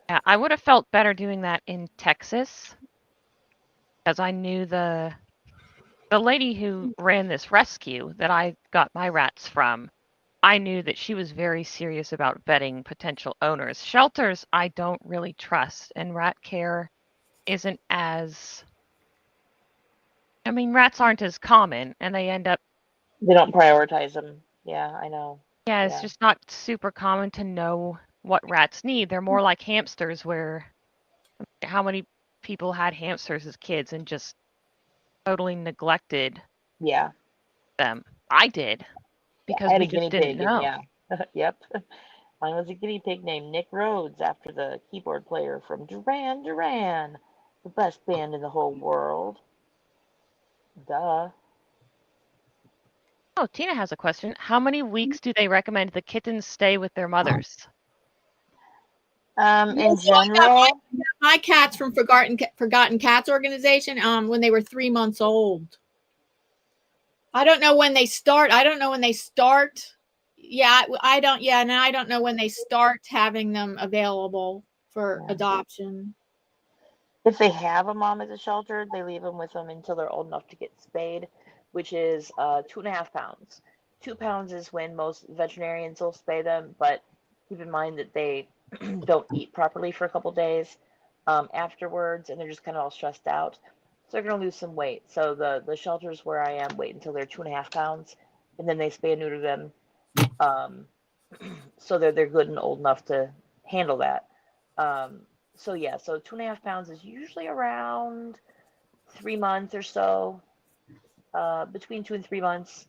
Yeah, I would have felt better doing that in Texas, because I knew the lady who ran this rescue that I got my rats from. I knew that she was very serious about vetting potential owners. Shelters, I don't really trust, and rat care isn't as. I mean, rats aren't as common, and they end up. They don't prioritize them. Yeah, I know. Yeah, it's Yeah. just not super common to know what rats need. They're more like hamsters, where how many people had hamsters as kids and just totally neglected Yeah. them. I did, I because had we a just guinea didn't pig, and know. yeah. Yep. Mine was a guinea pig named Nick Rhodes after the keyboard player from Duran Duran, the best band in the whole world. Duh. Oh, Tina has a question. How many weeks do they recommend the kittens stay with their mothers? In general, My cats from Forgotten Cats organization, when they were 3 months old. I don't know when they start. Yeah, I don't. Yeah, and I don't know when they start having them available for Yeah. adoption. if they have a mom at the shelter, they leave them with them until they're old enough to get spayed, which is 2.5 pounds. 2 pounds is when most veterinarians will spay them, but keep in mind that they don't eat properly for a couple days afterwards, and they're just kind of all stressed out. So they're going to lose some weight. So the shelters where I am wait until they're 2.5 pounds, and then they spay and neuter them, so they're good and old enough to handle that. Um, so yeah, so 2.5 pounds is usually around 3 months or so. Between 2 and 3 months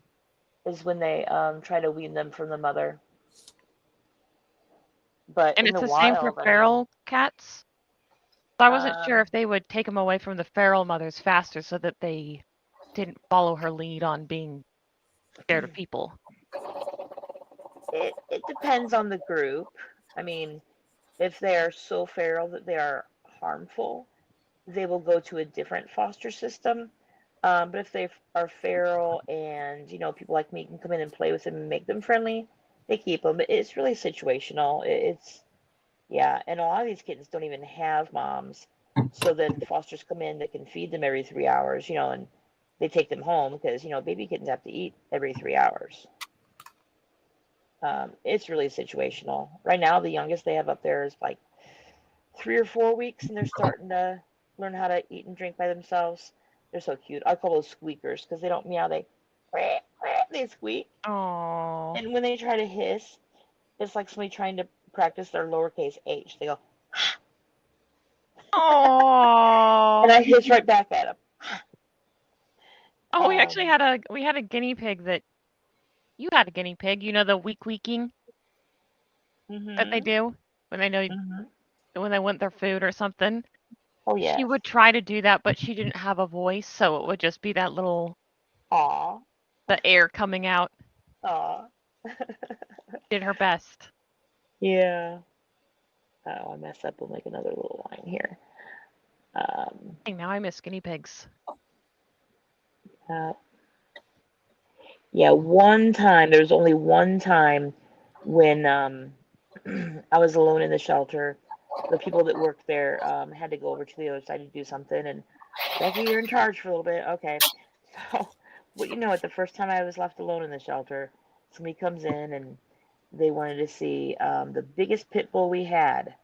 is when they try to wean them from the mother. But And in it's the the same for wild, I mean, feral cats? I wasn't sure um, if they would take them away from the feral mothers faster so that they didn't follow her lead on being scared of people. it depends on the group. I mean, if they are so feral that they are harmful, they will go to a different foster system. But if they are feral and people like me can come in and play with them and make them friendly, they keep them. It's really situational. It's yeah, and a lot of these kittens don't even have moms. So then fosters come in that can feed them every 3 hours, and they take them home because baby kittens have to eat every 3 hours. It's really situational. Right now, the youngest they have up there is like 3 or 4 weeks, and they're starting to learn how to eat and drink by themselves. They're so cute. I call those squeakers because they don't meow. They squeak. Oh. And when they try to hiss, it's like somebody trying to practice their lowercase h. They go, Oh. and I hiss right back at them. Oh, we actually had a guinea pig that you had a guinea pig. You know the weeking that they do when they know when they want their food or something. Oh yeah. She would try to do that, but she didn't have a voice, so it would just be that little Aw. the air coming out. Aw. Did her best. Yeah. Oh, I messed up. We'll make another little line here. Hey, now I miss guinea pigs. Yeah, one time, there was only one time when I was alone in the shelter. The people that worked there had to go over to the other side to do something, and Becky, you're in charge for a little bit. Okay. So, well, you know what? The first time I was left alone in the shelter, somebody comes in and they wanted to see the biggest pit bull we had.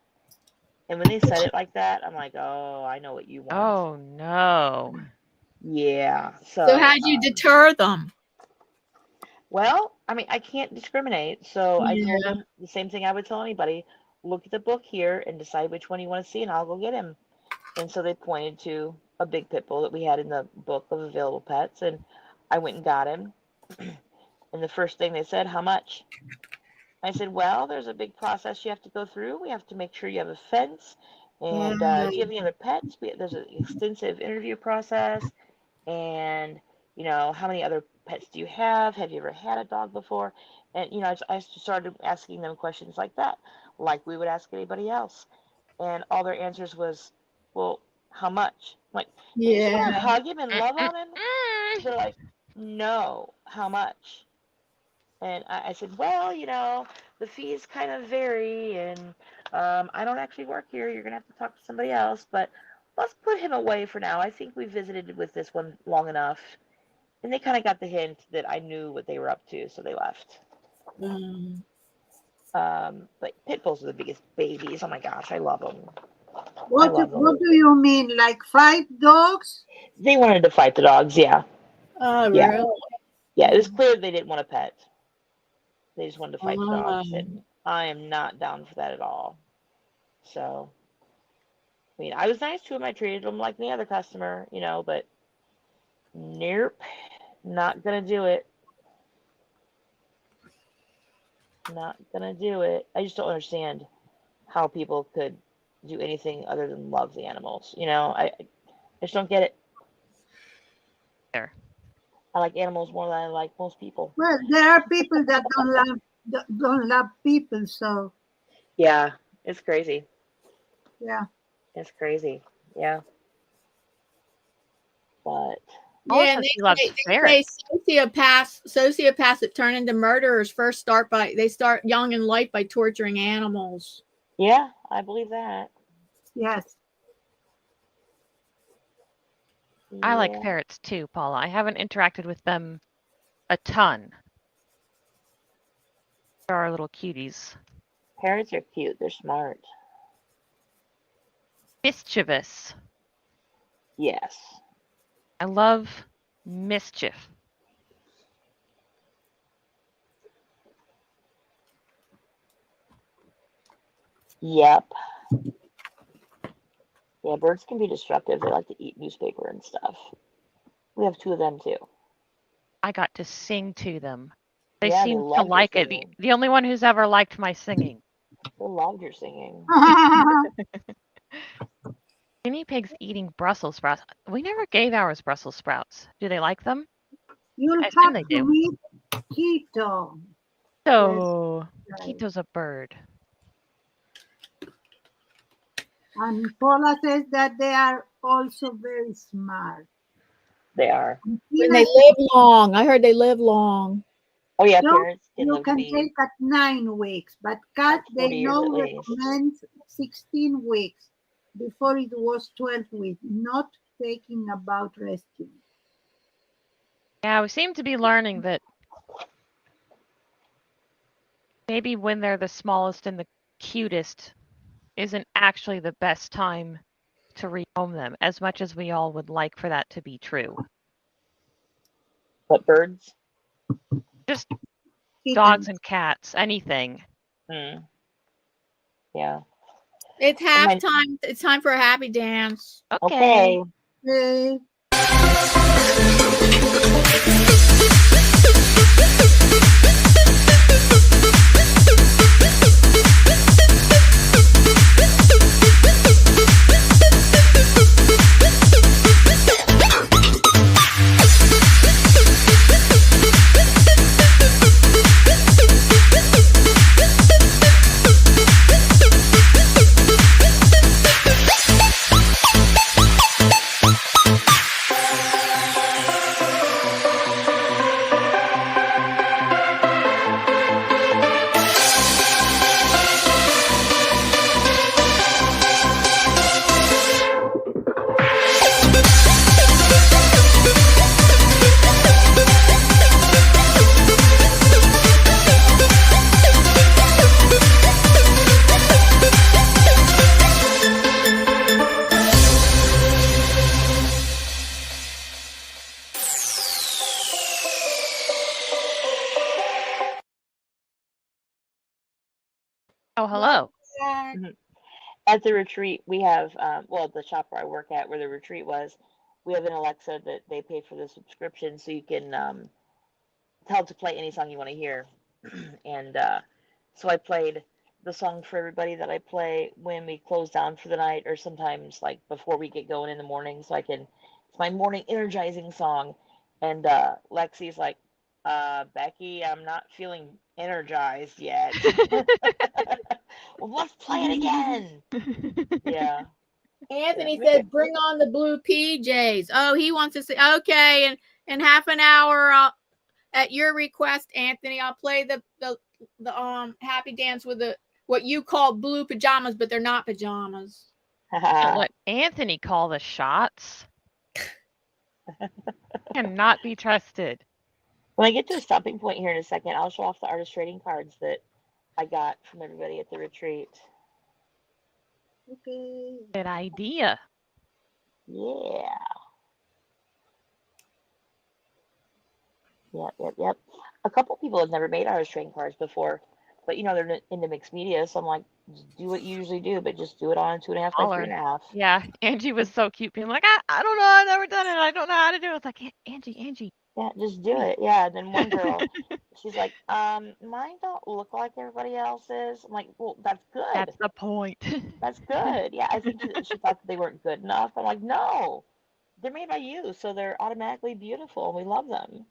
And when they said it like that, I'm like, oh, I know what you want. Oh no. Yeah. So how'd you deter them? Well, I mean, I can't discriminate. So I told Yeah. them the same thing I would tell anybody. Look at the book here and decide which one you want to see, and I'll go get him. And so they pointed to a big pit bull that we had in the book of available pets, and I went and got him. And the first thing they said, how much? I said, well, there's a big process you have to go through. We have to make sure you have a fence. And do you have any other pets? There's an extensive interview process. And, you know, how many other pets do you have? Have you ever had a dog before? And, you know, I started asking them questions like that, like we would ask anybody else. And all their answers was, well, how much? I'm like, you just want to hug him and love on him? They're like, no, how much? And I said, well, you know, the fees kind of vary, and I don't actually work here. You're going to have to talk to somebody else, but let's put him away for now. I think we visited with this one long enough. And they kind of got the hint that I knew what they were up to, so they left. But pit bulls are the biggest babies. Oh my gosh, I love them. What do you mean? Like fight dogs? They wanted to fight the dogs, yeah. Oh, Yeah. really? Yeah, it was clear they didn't want a pet. They just wanted to fight the dogs, and I am not down for that at all. So, I mean, I was nice to him. I treated him like any other customer, you know, but nope, not gonna do it. Not gonna do it. I just don't understand how people could do anything other than love the animals. You know, I just don't get it. There. I like animals more than I like most people. Well, there are people that don't love people, so Yeah, it's crazy. yeah. It's crazy. Yeah. But Yeah, Also, and she loves they ferrets. sociopaths that turn into murderers first start young in life by torturing animals. yeah, I believe that. Yes. I like Yeah. ferrets too, Paula. I haven't interacted with them a ton. They're our little cuties. Parrots are cute. They're smart. Mischievous. Yes. I love mischief. Yep. Yeah, birds can be destructive. They like to eat newspaper and stuff. We have 2 of them too. I got to sing to them. They Yeah, seem they to love your like it. singing. The only one who's ever liked my singing. They love your singing. Guinea pigs eating Brussels sprouts. We never gave ours Brussels sprouts. Do they like them? You'll I assume have they to do. meet Keto. So, Yes. Quito's a bird. And Paula says that they are also very smart. They are. And they live long. I heard they live long. Oh yeah, No, parrots can you live to can be take at 9 weeks, but cat, like 40 they years know at least. recommends 16 weeks. Before it was 12 weeks, not taking about rescuing. Yeah, we seem to be learning that maybe when they're the smallest and the cutest isn't actually the best time to rehome them, as much as we all would like for that to be true. But birds? Just Kittens. dogs and cats, anything. Yeah. It's halftime. It's time for a happy dance. Okay. Okay. Oh, hello. At the retreat, we have, well, the shop where I work at, where the retreat was, we have an Alexa that they pay for the subscription, so you can tell it to play any song you want to hear. And so I played the song for everybody that I play when we close down for the night, or sometimes like before we get going in the morning, so I can, it's my morning energizing song. And Lexi's like, Becky, I'm not feeling energized yet. Well, let's play it again. Yeah. Anthony Yeah. said, "Bring on the blue PJs." Oh, he wants to say, okay, and in half an hour, at your request, Anthony, I'll play the happy dance with the what you call blue pajamas, but they're not pajamas. Let Anthony call the shots. Cannot be trusted. When I get to a stopping point here in a second, I'll show off the artist trading cards that I got from everybody at the retreat. Okay. Good idea. Yeah. Yep. A couple people have never made artist trading cards before, but you know, they're into mixed media, so I'm like, just do what you usually do, but just do it on 2.5 by 3.5. Yeah, Angie was so cute, being like, I don't know, I've never done it, I don't know how to do it. It's like, Angie. Yeah, just do it. Yeah. And then one girl, she's like, mine don't look like everybody else's. I'm like, well, that's good. That's the point. That's good. Yeah, I think she thought that they weren't good enough. I'm like, no, they're made by you, so they're automatically beautiful, and we love them.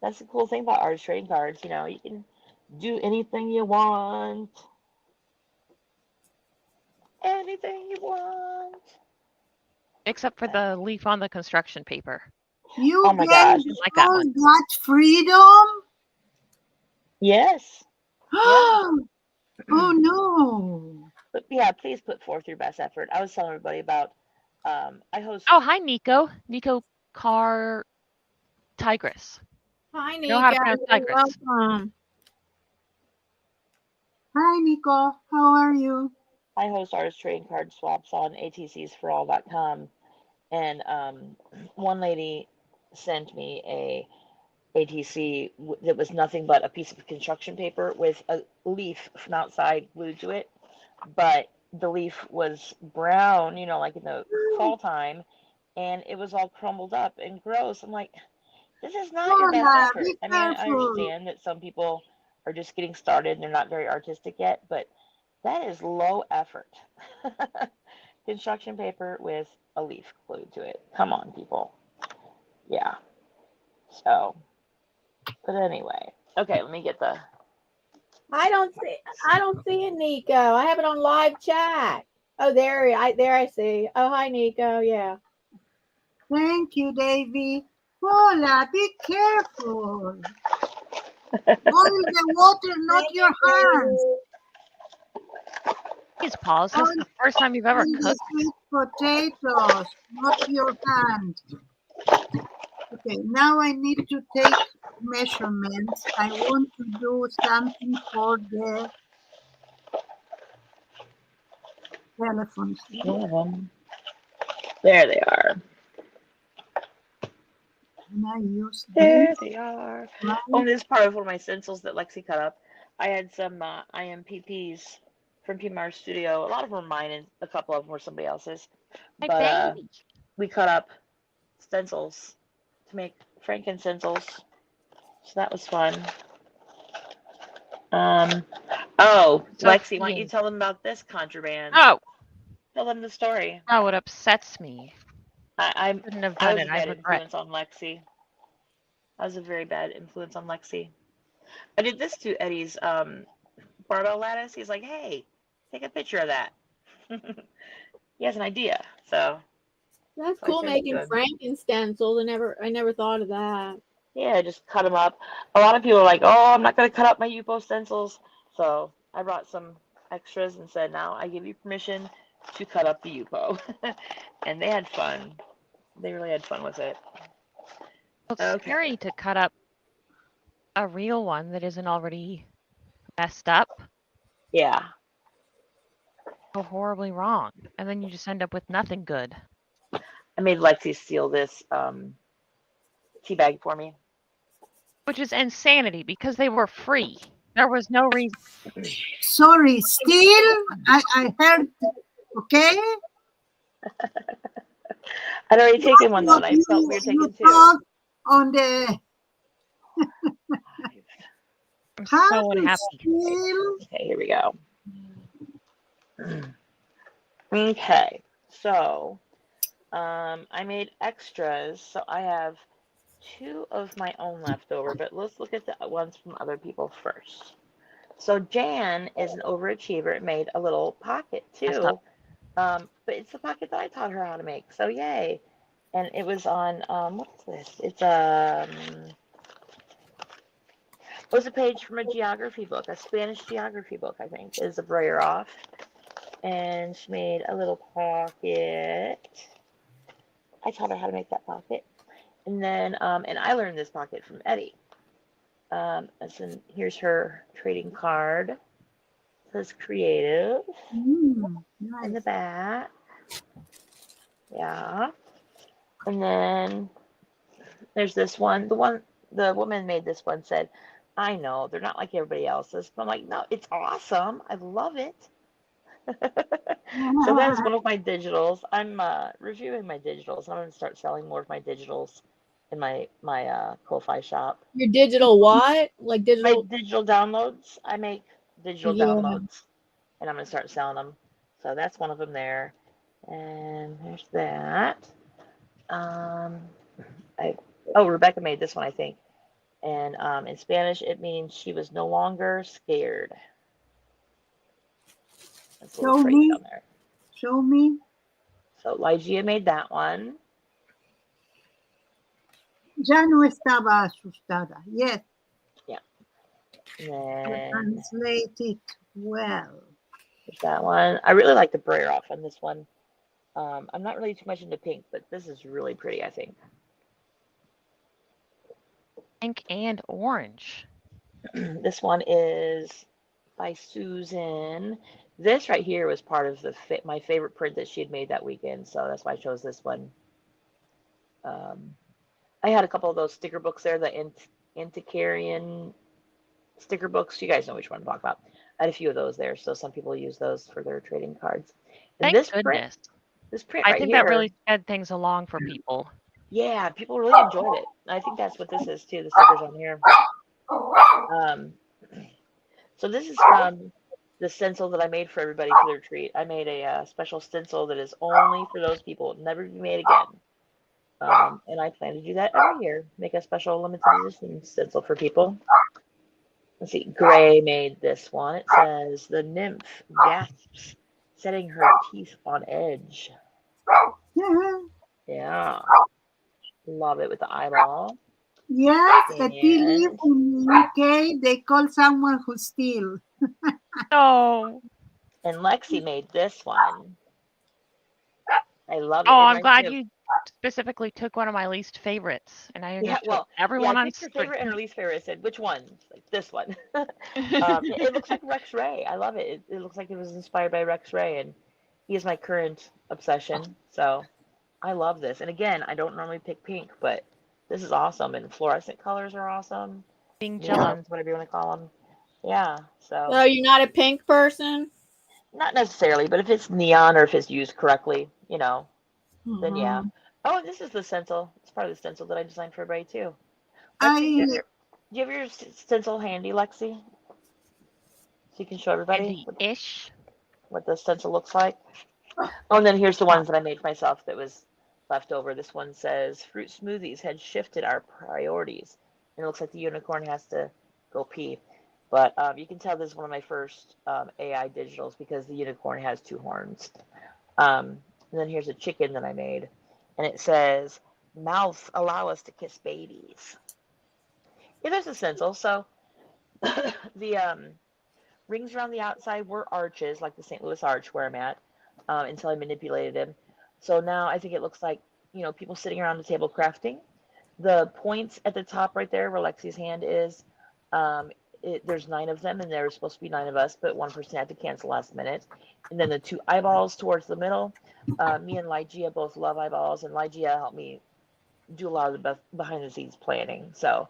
That's the cool thing about artist trading cards. You know, you can do anything you want. Anything you want. Except for the leaf on the construction paper. You Oh my get gosh. Like that all one. that freedom? Yes. Oh no. But yeah, please put forth your best effort. I was telling everybody about, I host. Oh, hi, Nico. Nico Car Tigress. Hi, Nico. Know how to pronounce tigress. Welcome. Hi, Nico. How are you? I host artist trading card swaps on atcsforall.com, and one lady sent me a ATC that was nothing but a piece of construction paper with a leaf from outside glued to it, but the leaf was brown, you know, like in the fall time, and it was all crumbled up and gross. I'm like, this is not your best Hola, effort. be I mean, I careful. understand that some people are just getting started and they're not very artistic yet, but that is low effort. Construction paper with a leaf glued to it. Come on, people. Yeah. So, but anyway, okay, let me get the. I don't see it, Nico. I have it on live chat. Oh, there I see. Oh, hi, Nico. Yeah. Thank you, Davy. Hola, be careful. Only the water, not your hands. Please pause. This is the first time you've ever Only the cooked. sweet potatoes, not your hands. Okay, now I need to take measurements. I want to do something for the telephones. One of them. There they are. And I use There this. they are. Right? Oh, this is part of one of my stencils that Lexi cut up. I had some IMPPs from PMR Studio. A lot of them were mine, and a couple of them were somebody else's. My But baby. we cut up stencils to make frankincense. So that was fun. Oh, So Lexi, why don't you freeing. tell them about this contraband? Oh, Tell them the story. oh, it upsets me. I Shouldn't have I done was it. a I bad regret. influence on Lexi. I was a very bad influence on Lexi. I did this to Eddie's barbell lattice. He's like, hey, take a picture of that. He has an idea. So That's I cool sent it to making him. frankincense. I never thought of that. Yeah, I just cut them up. A lot of people are like, oh, I'm not going to cut up my Yupo stencils. So I brought some extras and said, now I give you permission to cut up the Yupo. And they had fun. They really had fun with it. It's Okay. scary to cut up a real one that isn't already messed up. Yeah. Go horribly wrong. And then you just end up with nothing good. I made Lexi steal this tea bag for me. Which is insanity because they were free. There was no reason. Sorry, still, I heard, okay? I'd already taken one though, and I felt weird taking You two. talk on the I'm how so to unhappy. still. Okay, here we go. Okay, so I made extras, so I have 2 of my own left over, but let's look at the ones from other people first. So Jan is an overachiever. It made a little pocket too, but it's the pocket that I taught her how to make. So yay! And it was on what's this? It's it was a page from a geography book, a Spanish geography book, I think, is a brayer off. And she made a little pocket. I taught her how to make that pocket. And then, and I learned this pocket from Eddie. And here's her trading card. It says creative in the Nice. back. Yeah. And then there's this one. The woman made this one, said, I know, they're not like everybody else's. But I'm like, no, it's awesome. I love it. So that's one of my digitals. I'm reviewing my digitals. I'm going to start selling more of my digitals in my Ko-Fi shop. Your digital what? Like My digital? digital downloads. I make digital Yeah. downloads, and I'm going to start selling them. So that's one of them there. And there's that. Rebecca made this one, I think. And in Spanish, it means she was no longer scared. That's a little phrase down there. Show me. So Lygia made that one. Ya no estaba asustada. Yes. Yeah. And then Translate it well. there's that one. I really like the brayer off on this one. I'm not really too much into pink, but this is really pretty, I think. Pink and orange. This one is by Susan. This right here was part of my favorite print that she had made that weekend, so that's why I chose this one. I had a couple of those sticker books there, the Antiquarian sticker books. You guys know which one I'm talking about. I had a few of those there, so some people use those for their trading cards. And Thank goodness. This print I right think here, that really sped things along for people. yeah, people really enjoyed it. I think that's what this is too, the stickers on here. So this is from the stencil that I made for everybody for their treat. I made a special stencil that is only for those people, never be made again. And I plan to do that every year, make a special limited edition stencil for people. Let's see, Gray made this one. It says, the nymph gasps, setting her teeth on edge. Yeah. Love it with the eyeball. Yes, if you live in the UK, they call someone who steals. Oh. And Lexi made this one. I love it. Oh, I'm glad you specifically took one of my least favorites, and I understood everyone I on picked her favorite and her least favorite. I said, which one? Like this one. It looks like Rex Ray. I love it. It looks like it was inspired by Rex Ray, and he is my current obsession. So I love this. And again, I don't normally pick pink, but this is awesome. And fluorescent colors are awesome. Being jealous, whatever you want to call them. Yeah. So you're not a pink person? Not necessarily, but if it's neon or if it's used correctly, then yeah. Oh, this is the stencil. It's part of the stencil that I designed for everybody too. Lexi, I do you have your stencil handy, Lexi? So you can show everybody Handy-ish. what the stencil looks like. Oh, and then here's the ones that I made myself that was left over. This one says, fruit smoothies had shifted our priorities. And it looks like the unicorn has to go pee. But you can tell this is one of my first AI digitals because the unicorn has 2 horns. And then here's a chicken that I made. And it says, mouths allow us to kiss babies. Yeah, there's a stencil. So the rings around the outside were arches, like the St. Louis Arch where I'm at, until I manipulated them. So now I think it looks like, people sitting around the table crafting. The points at the top right there where Lexi's hand is, there's 9 of them, and there was supposed to be 9 of us, but one person had to cancel last minute. And then the 2 eyeballs towards the middle. Me and Lygia both love eyeballs, and Lygia helped me do a lot of the behind-the-scenes planning. So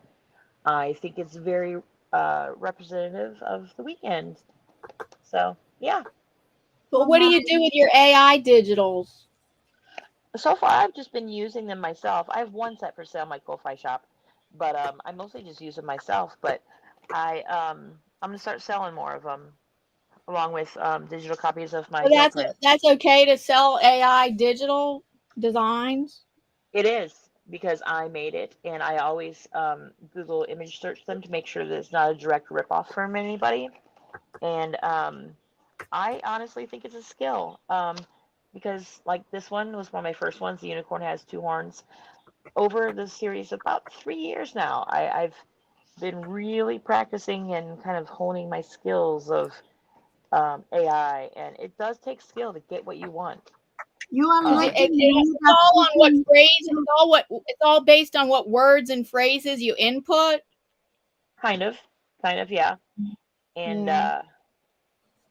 I think it's very representative of the weekend. So yeah. But what do you do with your AI digitals? So far, I've just been using them myself. I have one set for sale in my Ko-Fi shop, but I mostly just use them myself. But I'm gonna start selling more of them, along with digital copies of my gel print. That's okay to sell AI digital designs? It is, because I made it, and I always Google image search them to make sure that it's not a direct ripoff from anybody. And I honestly think it's a skill, because like this one was one of my first ones. The unicorn has 2 horns. Over the series of about 3 years now, I've been really practicing and kind of honing my skills of AI, and it does take skill to get what you want. You are it's all on what phrase. It's all based on what words and phrases you input. Kind of, yeah. And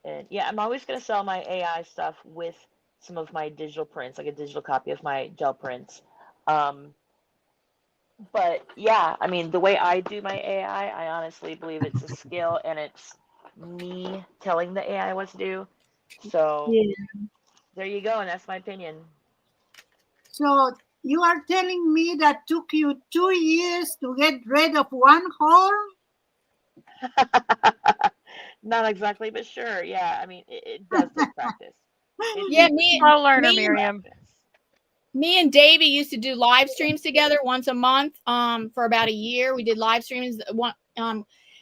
and yeah, I'm always gonna sell my AI stuff with some of my digital prints, like a digital copy of my gel prints. But yeah, I mean, the way I do my AI, I honestly believe it's a skill, and it's me telling the AI what to do. So there you go, and that's my opinion. So you are telling me that took you 2 years to get rid of 1 horn? Not exactly, but sure. Yeah, I mean, it does take practice. Slow learner, Myriam. Me and Davey used to do live streams together once a month for about a year. We did live streams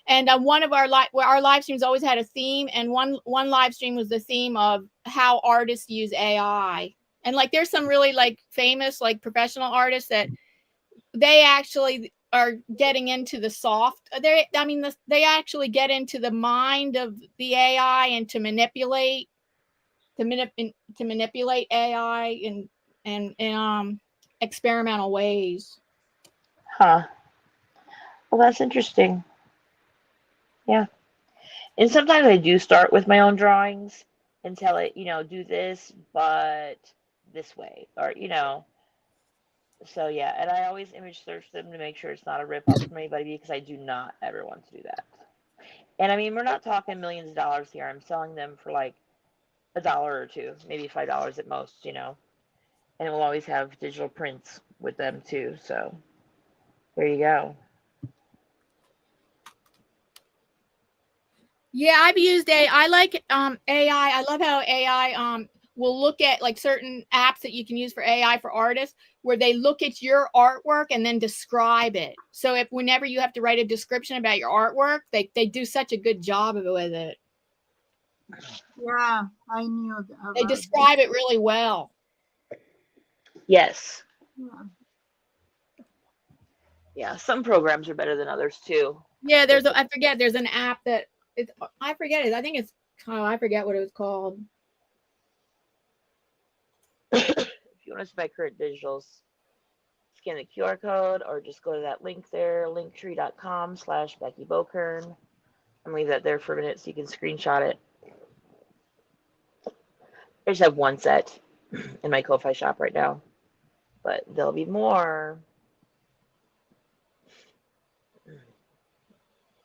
and one of our live streams always had a theme, and one live stream was the theme of how artists use AI. And like there's some really like famous like professional artists that they actually are getting into the soft. They actually get into the mind of the AI and to manipulate AI and experimental ways. Huh. Well, that's interesting. Yeah. And sometimes I do start with my own drawings and tell it, do this, but this way, or, So yeah, and I always image search them to make sure it's not a ripoff from anybody, because I do not ever want to do that. And I mean, we're not talking millions of dollars here. I'm selling them for like $1 or $2, maybe $5 at most, And we'll always have digital prints with them too. So there you go. Yeah, I've used AI. I like AI. I love how AI will look at like certain apps that you can use for AI for artists, where they look at your artwork and then describe it. So if whenever you have to write a description about your artwork, they do such a good job with it. Yeah, I knew that. They describe it really well. Yes. Yeah, some programs are better than others too. Yeah, there's an app that I forget it. I think I forget what it was called. If you want to buy current digitals, scan the QR code or just go to that link there, linktree.com/Becky Bokern. I'm leave that there for a minute so you can screenshot it. I just have one set in my Ko-Fi shop right now, but there'll be more.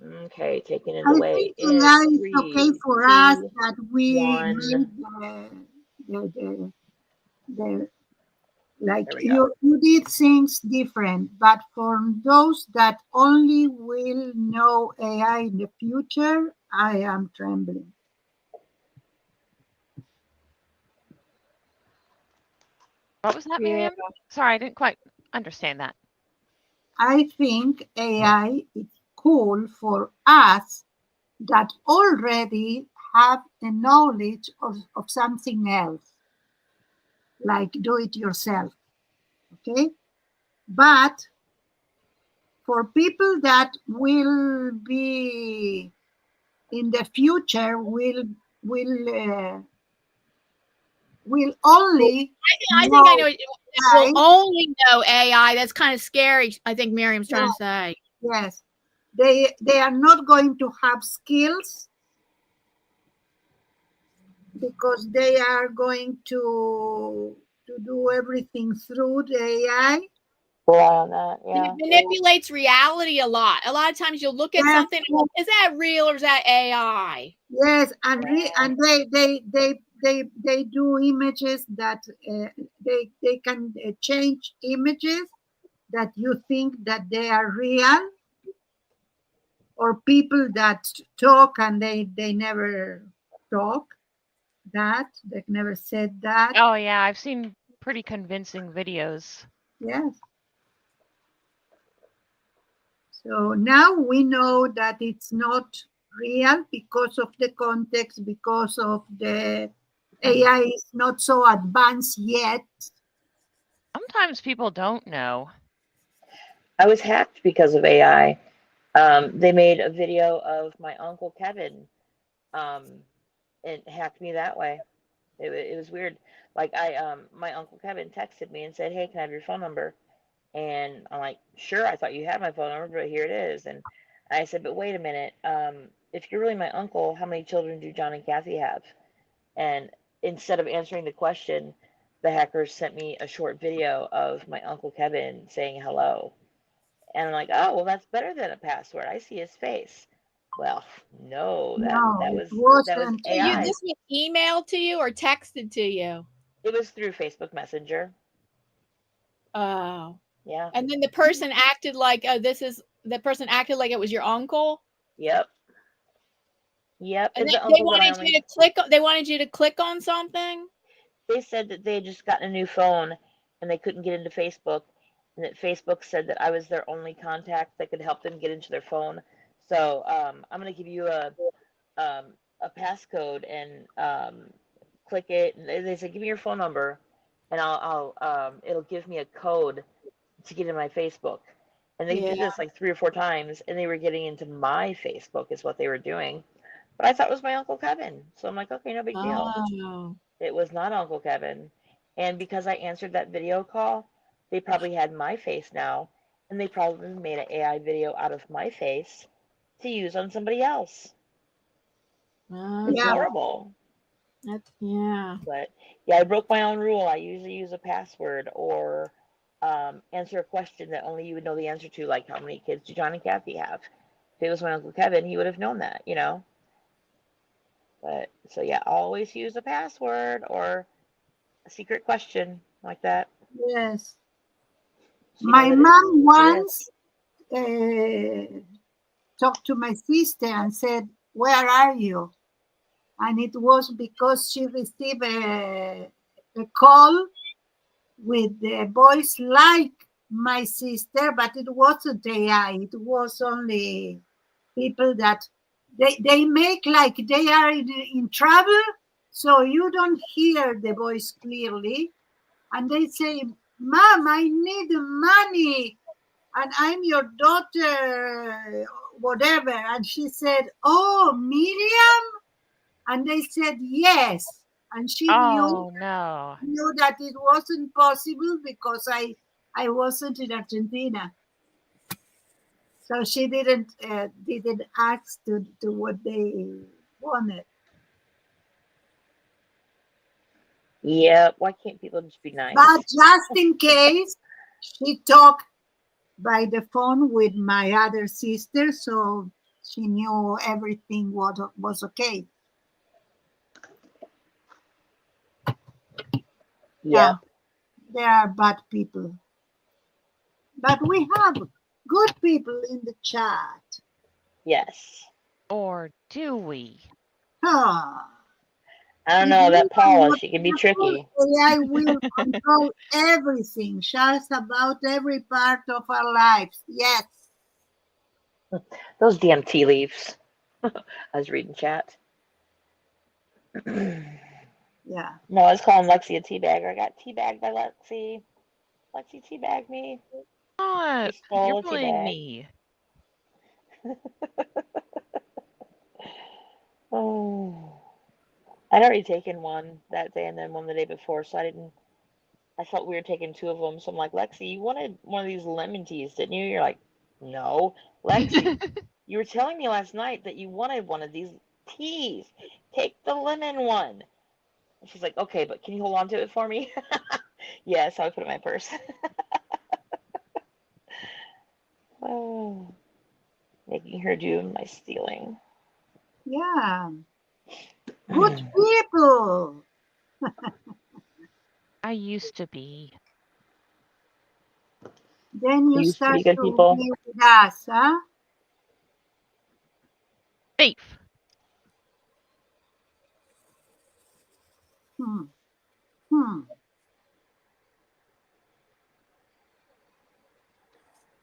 Okay, taking it away. It's okay for us that we made Like There we go. you did things different, but for those that only will know AI in the future, I am trembling. What was that, Yeah. Myriam? Sorry, I didn't quite understand that. I think AI is cool for us that already have the knowledge of something else, like do it yourself. Okay? But for people that will be in the future will only I think I know know it will AI. only know AI. That's kind of scary. I think Miriam's trying to say. Yes, they are not going to have skills because they are going to do everything through the AI. Rely on that. And Yeah. it manipulates reality a lot. A lot of times you'll look at Yes, something, and go, is that real or is that AI? yes, and they do images that they can change images that you think that they are real, or people that talk and they never talk that, they've never said that. Oh yeah, I've seen pretty convincing videos. Yes. So now we know that it's not real because of the context, because of the AI is not so advanced yet. Sometimes people don't know. I was hacked because of AI. They made a video of my Uncle Kevin and hacked me that way. It was weird. Like my Uncle Kevin texted me and said, "Hey, can I have your phone number?" And I'm like, "Sure, I thought you had my phone number, but here it is." And I said, "But wait a minute. If you're really my uncle, how many children do John and Kathy have?" And instead of answering the question, the hackers sent me a short video of my Uncle Kevin saying hello. And I'm like, "Oh, well, that's better than a password. I see his face." Well, no, No, that it was wasn't. So you AI. this was emailed to you or texted to you? It was through Facebook Messenger. Oh. Yeah. And then the person acted like the person acted like it was your uncle. Yep. Yep. And It's the they uncle that I wanted you only. to click. They wanted you to click on something. They said that they had just gotten a new phone and they couldn't get into Facebook, and that Facebook said that I was their only contact that could help them get into their phone. So I'm gonna give you a passcode and click it. And they said, "Give me your phone number, and I'll it'll give me a code to get in my Facebook." And they Yeah. did this like 3 or 4 times, and they were getting into my Facebook is what they were doing. But I thought it was my Uncle Kevin, so I'm like, okay, no big deal. Oh. It was not Uncle Kevin. And because I answered that video call, they probably had my face now, and they probably made an AI video out of my face to use on somebody else. It's Yeah. horrible. Yeah. But yeah, I broke my own rule. I usually use a password or answer a question that only you would know the answer to, like how many kids do John and Kathy have? If it was my Uncle Kevin, he would have known that, you know? But so yeah, always use a password or a secret question like that. Yes. So you know My that mom it is. once talked to my sister and said, "Where are you?" And it was because she received a call with the voice like my sister, but it wasn't AI. It was only people that they make like they are in trouble, so you don't hear the voice clearly. And they say, "Mom, I need money, and I'm your daughter, whatever." And she said, "Oh, Myriam?" And they said, "Yes." And she Oh no. knew that it wasn't possible because I wasn't in Argentina. So she didn't ask to what they wanted. Yeah, why can't people just be nice? But just in case, she talked by the phone with my other sister, so she knew everything was okay. Yeah. Yep. there are bad people. But we have good people in the chat. Yes. Or do we? Ah, I don't if know, we that are Paula, not she can be careful, tricky. AI will control everything, just about every part of our lives. Yes. Those damn tea leaves. I was reading chat. Yeah. No, I was calling Lexi a teabagger. I got teabagged by Lexi. Lexi teabagged me. What? She stole You're a bullying teabag. me. Oh. I'd already taken one that day and then one the day before, so I felt weird taking two of them. So I'm like, Lexi, you wanted one of these lemon teas, didn't you? You're like, no. Lexi, you were telling me last night that you wanted one of these teas. Take the lemon one. And she's like, okay, but can you hold on to it for me? Yeah, so I put it in my purse. Oh, making her do my stealing. Yeah. Good people. I used to be. Then you Used to start be good to people. be with us, huh? Thief. Hmm. Hmm.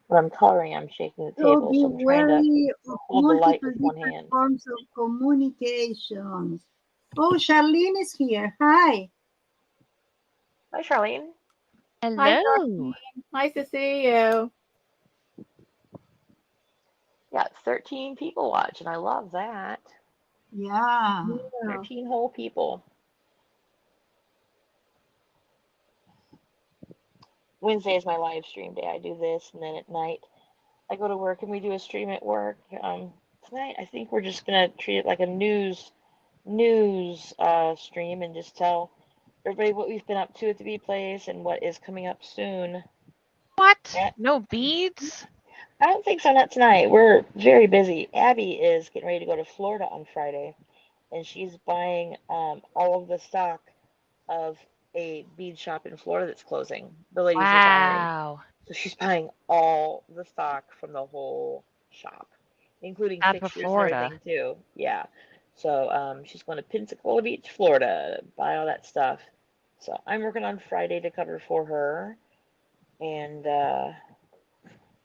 When I'm coloring, I'm shaking the So table, be so I'm trying to wary of hold the light multiple with one different hand. forms of communications. Oh, Charlene is here. Hi. Hi, Charlene. Hi, Hello. Darlene. Nice to see you. Yeah, 13 people watch, and I love that. Yeah. Yeah. 13 whole people. Wednesday is my live stream day. I do this, and then at night I go to work and we do a stream at work. Tonight I think we're just gonna treat it like a news stream and just tell everybody what we've been up to at the Bee Place and what is coming up soon. What? Yeah, No beads? I don't think so. Not tonight. We're very busy. Abby is getting ready to go to Florida on Friday, and she's buying all of the stock of a bead shop in Florida that's closing. The ladies are telling me. Wow. So she's buying all the stock from the whole shop, including Bad for fixtures and Florida. everything too. Yeah. So she's going to Pensacola Beach, Florida, buy all that stuff. So I'm working on Friday to cover for her, and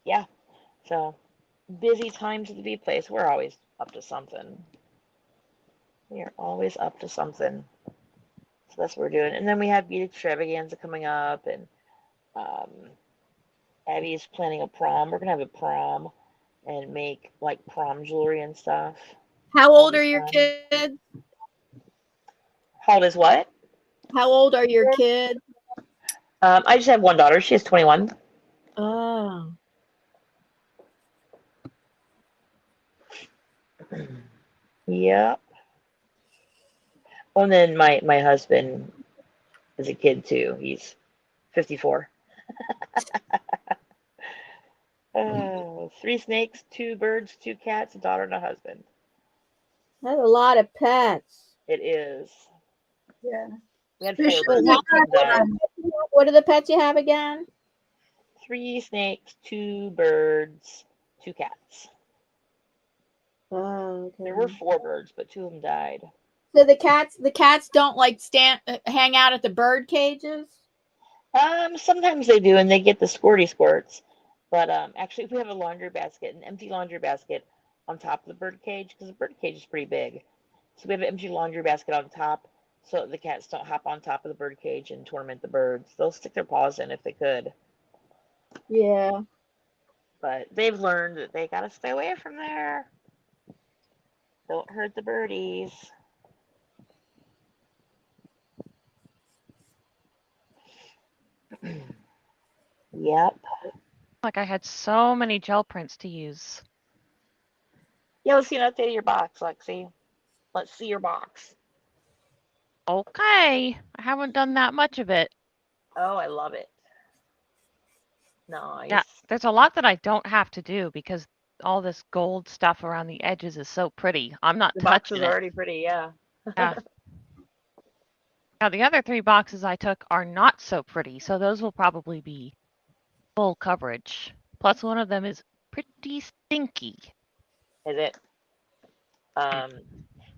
yeah. So busy times at the Bee Place. We're always up to something. We are always up to something. So that's what we're doing. And then we have Bead Extravaganza coming up, and um, Abby is planning a prom. We're gonna have a prom and make like prom jewelry and stuff. How That'll old be are your fun. kids? How old is what? How old are your kids? I just have one daughter. She is 21. Oh. Yep. Oh, and then my husband is a kid too. He's 54. 3 snakes, 2 birds, 2 cats, a daughter, and a husband. That's a lot of pets. It is. Yeah. We had 4 Especially birds. that Died. one. What are the pets you have again? 3 snakes, 2 birds, 2 cats. Oh, okay. There were 4 birds, but 2 of them died. So the cats don't like hang out at the bird cages? Sometimes they do, and they get the squirty squirts. But actually, we have a laundry basket, an empty laundry basket on top of the bird cage, because the bird cage is pretty big. So we have an empty laundry basket on top, so the cats don't hop on top of the bird cage and torment the birds. They'll stick their paws in if they could. Yeah. But they've learned that they gotta stay away from there. Don't hurt the birdies. Yep. Like I had so many gel prints to use. Yeah, let's see an update of your box, Lexi. Let's see your box. Okay. I haven't done that much of it. Oh, I love it. Nice. Yeah, there's a lot that I don't have to do because all this gold stuff around the edges is so pretty. I'm not The box touching is it. already pretty, yeah. Yeah. Now, the other 3 boxes I took are not so pretty, so those will probably be full coverage. Plus, one of them is pretty stinky. Is it? Yeah,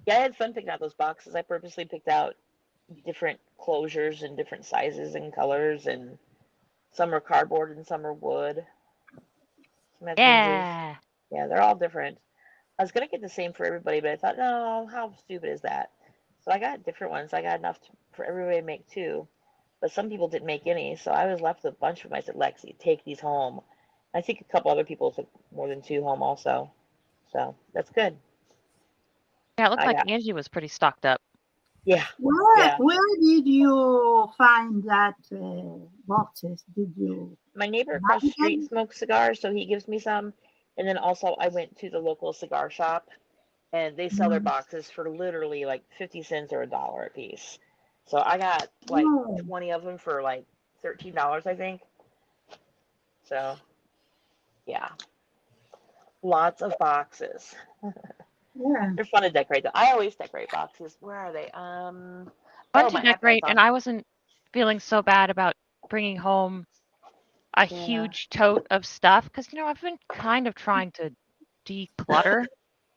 I had fun picking out those boxes. I purposely picked out different closures and different sizes and colors, and some are cardboard and some are wood. Some have hinges. Yeah. Yeah, they're all different. I was gonna get the same for everybody, but I thought, no, how stupid is that? So I got different ones. I got enough for everybody to make 2, but some people didn't make any, so I was left with a bunch of them. I said, Lexi, take these home. I think a couple other people took more than 2 home also, so that's good. Yeah, it looked I like got- Angie was pretty stocked up. Yeah, Where did you find that boxes? Did you? my neighbor across the street smokes cigars, so he gives me some. And then also I went to the local cigar shop, and they sell their boxes for literally like 50 cents or $1 a piece. So I got like 20 of them for like $13, I think. So yeah, lots of boxes. Yeah. They're fun to decorate though. I always decorate boxes. Where are they? Fun Oh, to my decorate, iPad's and on. I wasn't feeling so bad about bringing home a Yeah. huge tote of stuff because, I've been kind of trying to declutter.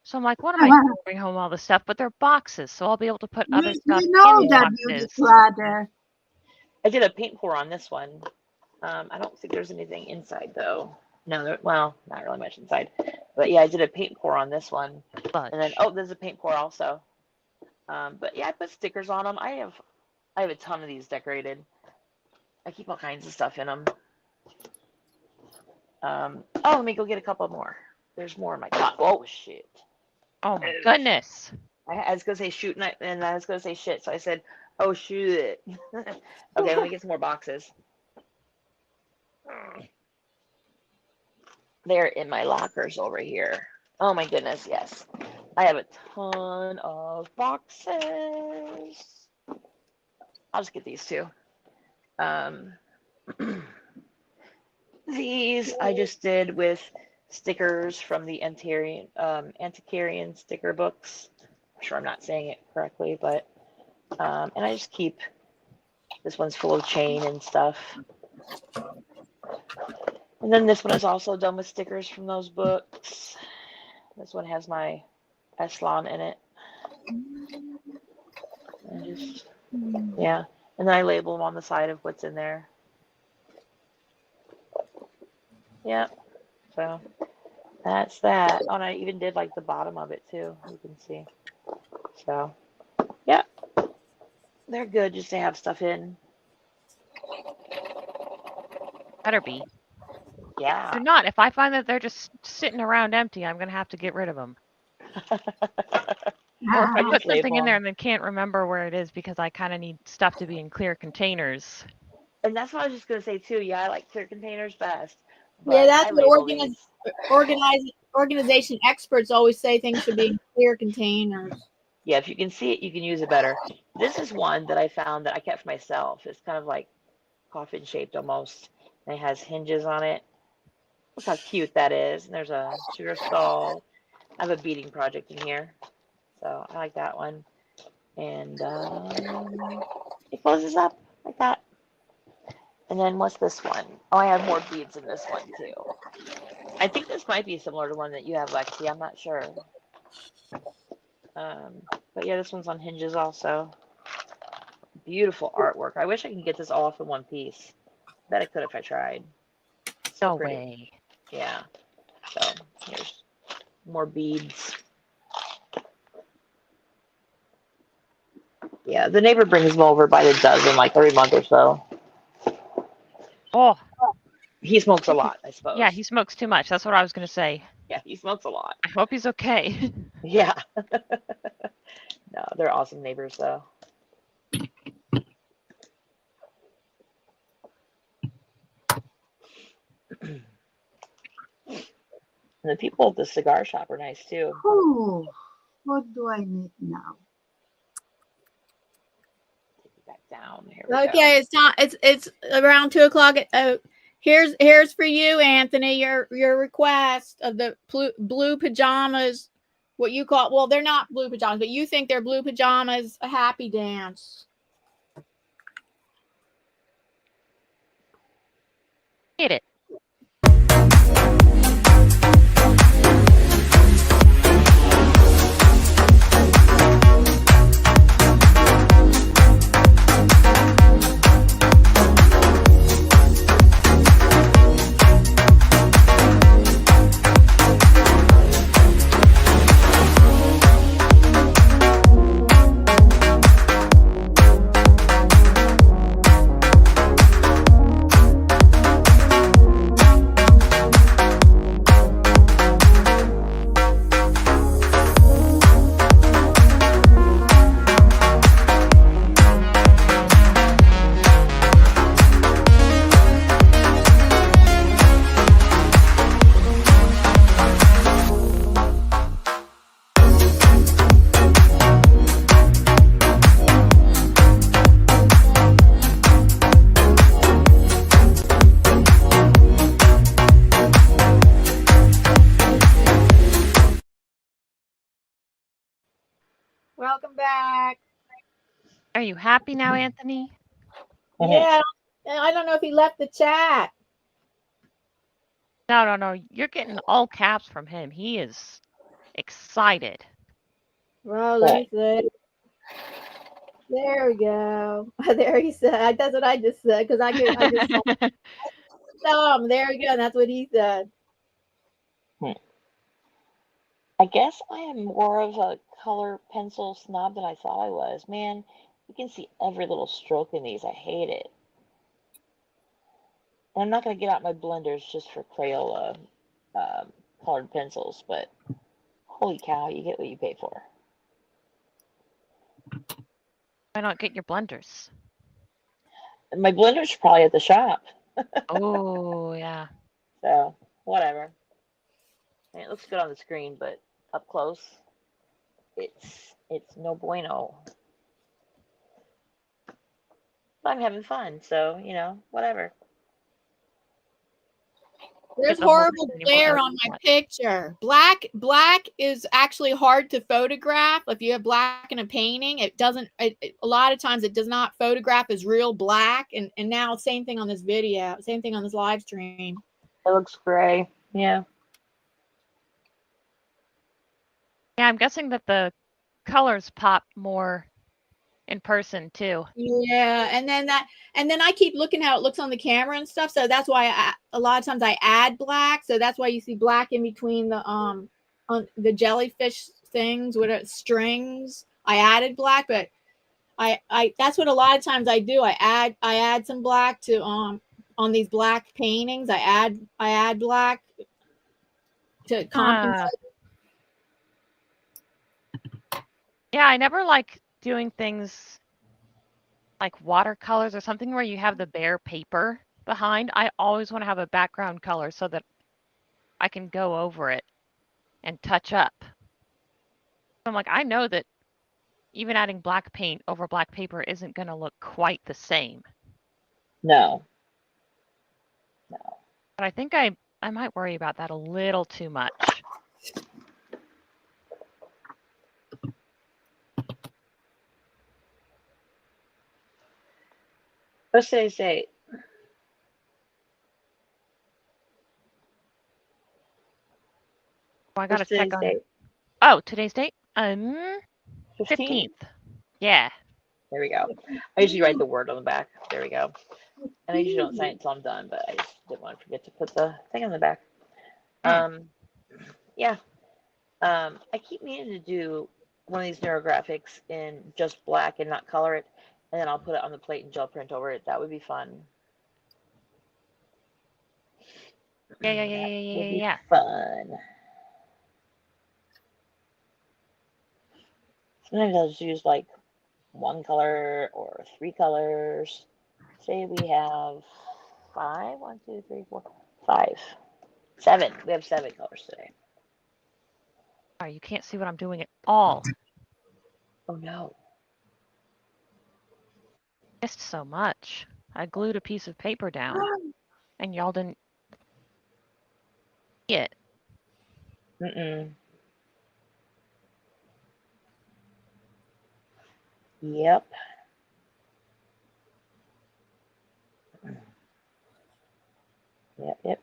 So I'm like, what am I doing to bring home all the stuff? But they're boxes, so I'll be able to put other stuff We know in that you boxes. declutter. I did a paint pour on this one. I don't think there's anything inside though. No, well, not really much inside. But yeah, I did a paint pour on this one. And then, there's a paint pour also. But yeah, I put stickers on them. I have a ton of these decorated. I keep all kinds of stuff in them. Let me go get a couple more. There's more in my closet. Oh, shit. Oh my goodness. I was going to say shoot, and I was going to say shit. So I said, oh, shoot. Okay, let me get some more boxes. They're in my lockers over here. Oh my goodness, yes. I have a ton of boxes. I'll just get these 2. These I just did with stickers from the Antiquarian sticker books. I'm sure I'm not saying it correctly, but and I just keep, this one's full of chain and stuff. And then this one is also done with stickers from those books. This one has my Eslan in it. And yeah. And then I label them on the side of what's in there. Yep. So that's that. Oh, and I even did like the bottom of it too. You can see. So, yeah. They're good just to have stuff in. Better be. Yeah. If they're not. If I find that they're just sitting around empty, I'm going to have to get rid of them. Or if I put something in there and then can't remember where it is because I kind of need stuff to be in clear containers. And that's what I was just going to say too. Yeah, I like clear containers best. Yeah, that's what organization experts always say. Things should be in clear containers. Yeah, if you can see it, you can use it better. This is one that I found that I kept for myself. It's kind of like coffin shaped almost. And it has hinges on it. Look how cute that is. And there's a sugar skull. I have a beading project in here. So I like that one. And it closes up like that. And then what's this one? Oh, I have more beads in this one too. I think this might be similar to one that you have, Lexi. I'm not sure. But yeah, this one's on hinges also. Beautiful artwork. I wish I could get this all off in one piece. Bet I could if I tried. So pretty. Way. Yeah. So here's more beads. Yeah, the neighbor brings them over by the dozen, like every month or so. Oh. He smokes a lot, I suppose. Yeah, he smokes too much. That's what I was going to say. Yeah, he smokes a lot. I hope he's okay. Yeah. No, they're awesome neighbors, though. And the people at the cigar shop are nice, too. Oh, what do I need now? Take it back down. Here we go. Okay, it's time. It's around 2:00. Here's for you, Anthony. Your request of the blue pajamas. What you call, well, they're not blue pajamas, but you think they're blue pajamas. A happy dance. back. Are you happy now, Anthony? Yeah, I don't know if he left the chat. No. You're getting all caps from him. He is excited. Well, let me see. There we go. There he said. That's what I just said because I just saw him. There we go. That's what he said. I guess I am more of a color pencil snob than I thought I was. Man, you can see every little stroke in these. I hate it. And I'm not going to get out my blenders just for Crayola colored pencils, but holy cow, you get what you pay for. Why not get your blenders? And my blender's probably at the shop. Oh, yeah. So, whatever. And it looks good on the screen, but up close, it's no bueno. But I'm having fun, so, whatever. There's horrible glare on my picture. Black is actually hard to photograph. If you have black in a painting, it doesn't. A lot of times, it does not photograph as real black. And now, same thing on this video. Same thing on this live stream. It looks gray. Yeah. Yeah, I'm guessing that the colors pop more in person too. Yeah, and then I keep looking how it looks on the camera and stuff. So that's why a lot of times I add black. So that's why you see black in between the on the jellyfish things with strings. I added black, but I that's what a lot of times I do. I add some black to on these black paintings. I add black to compensate. Yeah, I never like doing things like watercolors or something where you have the bare paper behind. I always want to have a background color so that I can go over it and touch up. I'm like, I know that even adding black paint over black paper isn't going to look quite the same. No. But I think I might worry about that a little too much. What's today's date? Oh, I gotta check on. Date? Oh, today's date? 15th. Yeah. There we go. I usually write the word on the back. There we go. And I usually don't sign it until I'm done, but I just didn't want to forget to put the thing on the back. Yeah. I keep meaning to do one of these neurographics in just black and not color it, and then I'll put it on the plate and gel print over it. That would be fun. Yeah. Fun. Sometimes I'll just use like one color or 3 colors. Say we have 5. 1, 2, 3, 4, 5. 7. We have 7 colors today. Oh, you can't see what I'm doing at all. Oh no. Missed so much. I glued a piece of paper down and y'all didn't see it. Mm-mm. Yep.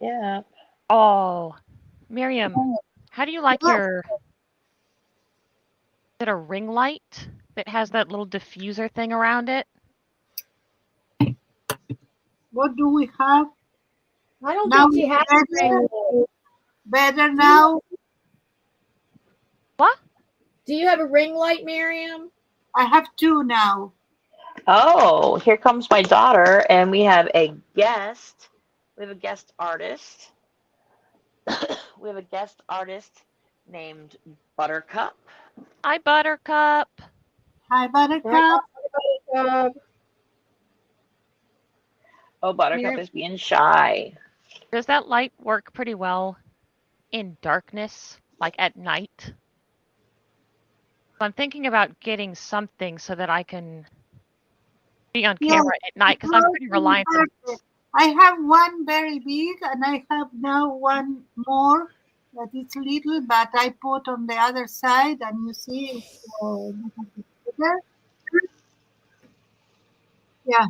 Yep. Oh, Myriam, how do you like your... Is it a ring light that has that little diffuser thing around it? What do we have? I don't Now think she has better now. What? Do you have a ring light, Myriam? I have 2 now. Oh, here comes my daughter, and we have a guest. We have a guest artist. We have a guest artist named Buttercup. Hi, Buttercup. Hi, Buttercup. Oh, Buttercup is being shy. Does that light work pretty well in darkness, like at night? I'm thinking about getting something so that I can be on camera at night because I'm pretty reliant on it. I have one very big and I have now one more that is little, but I put on the other side and you see darker. Yeah.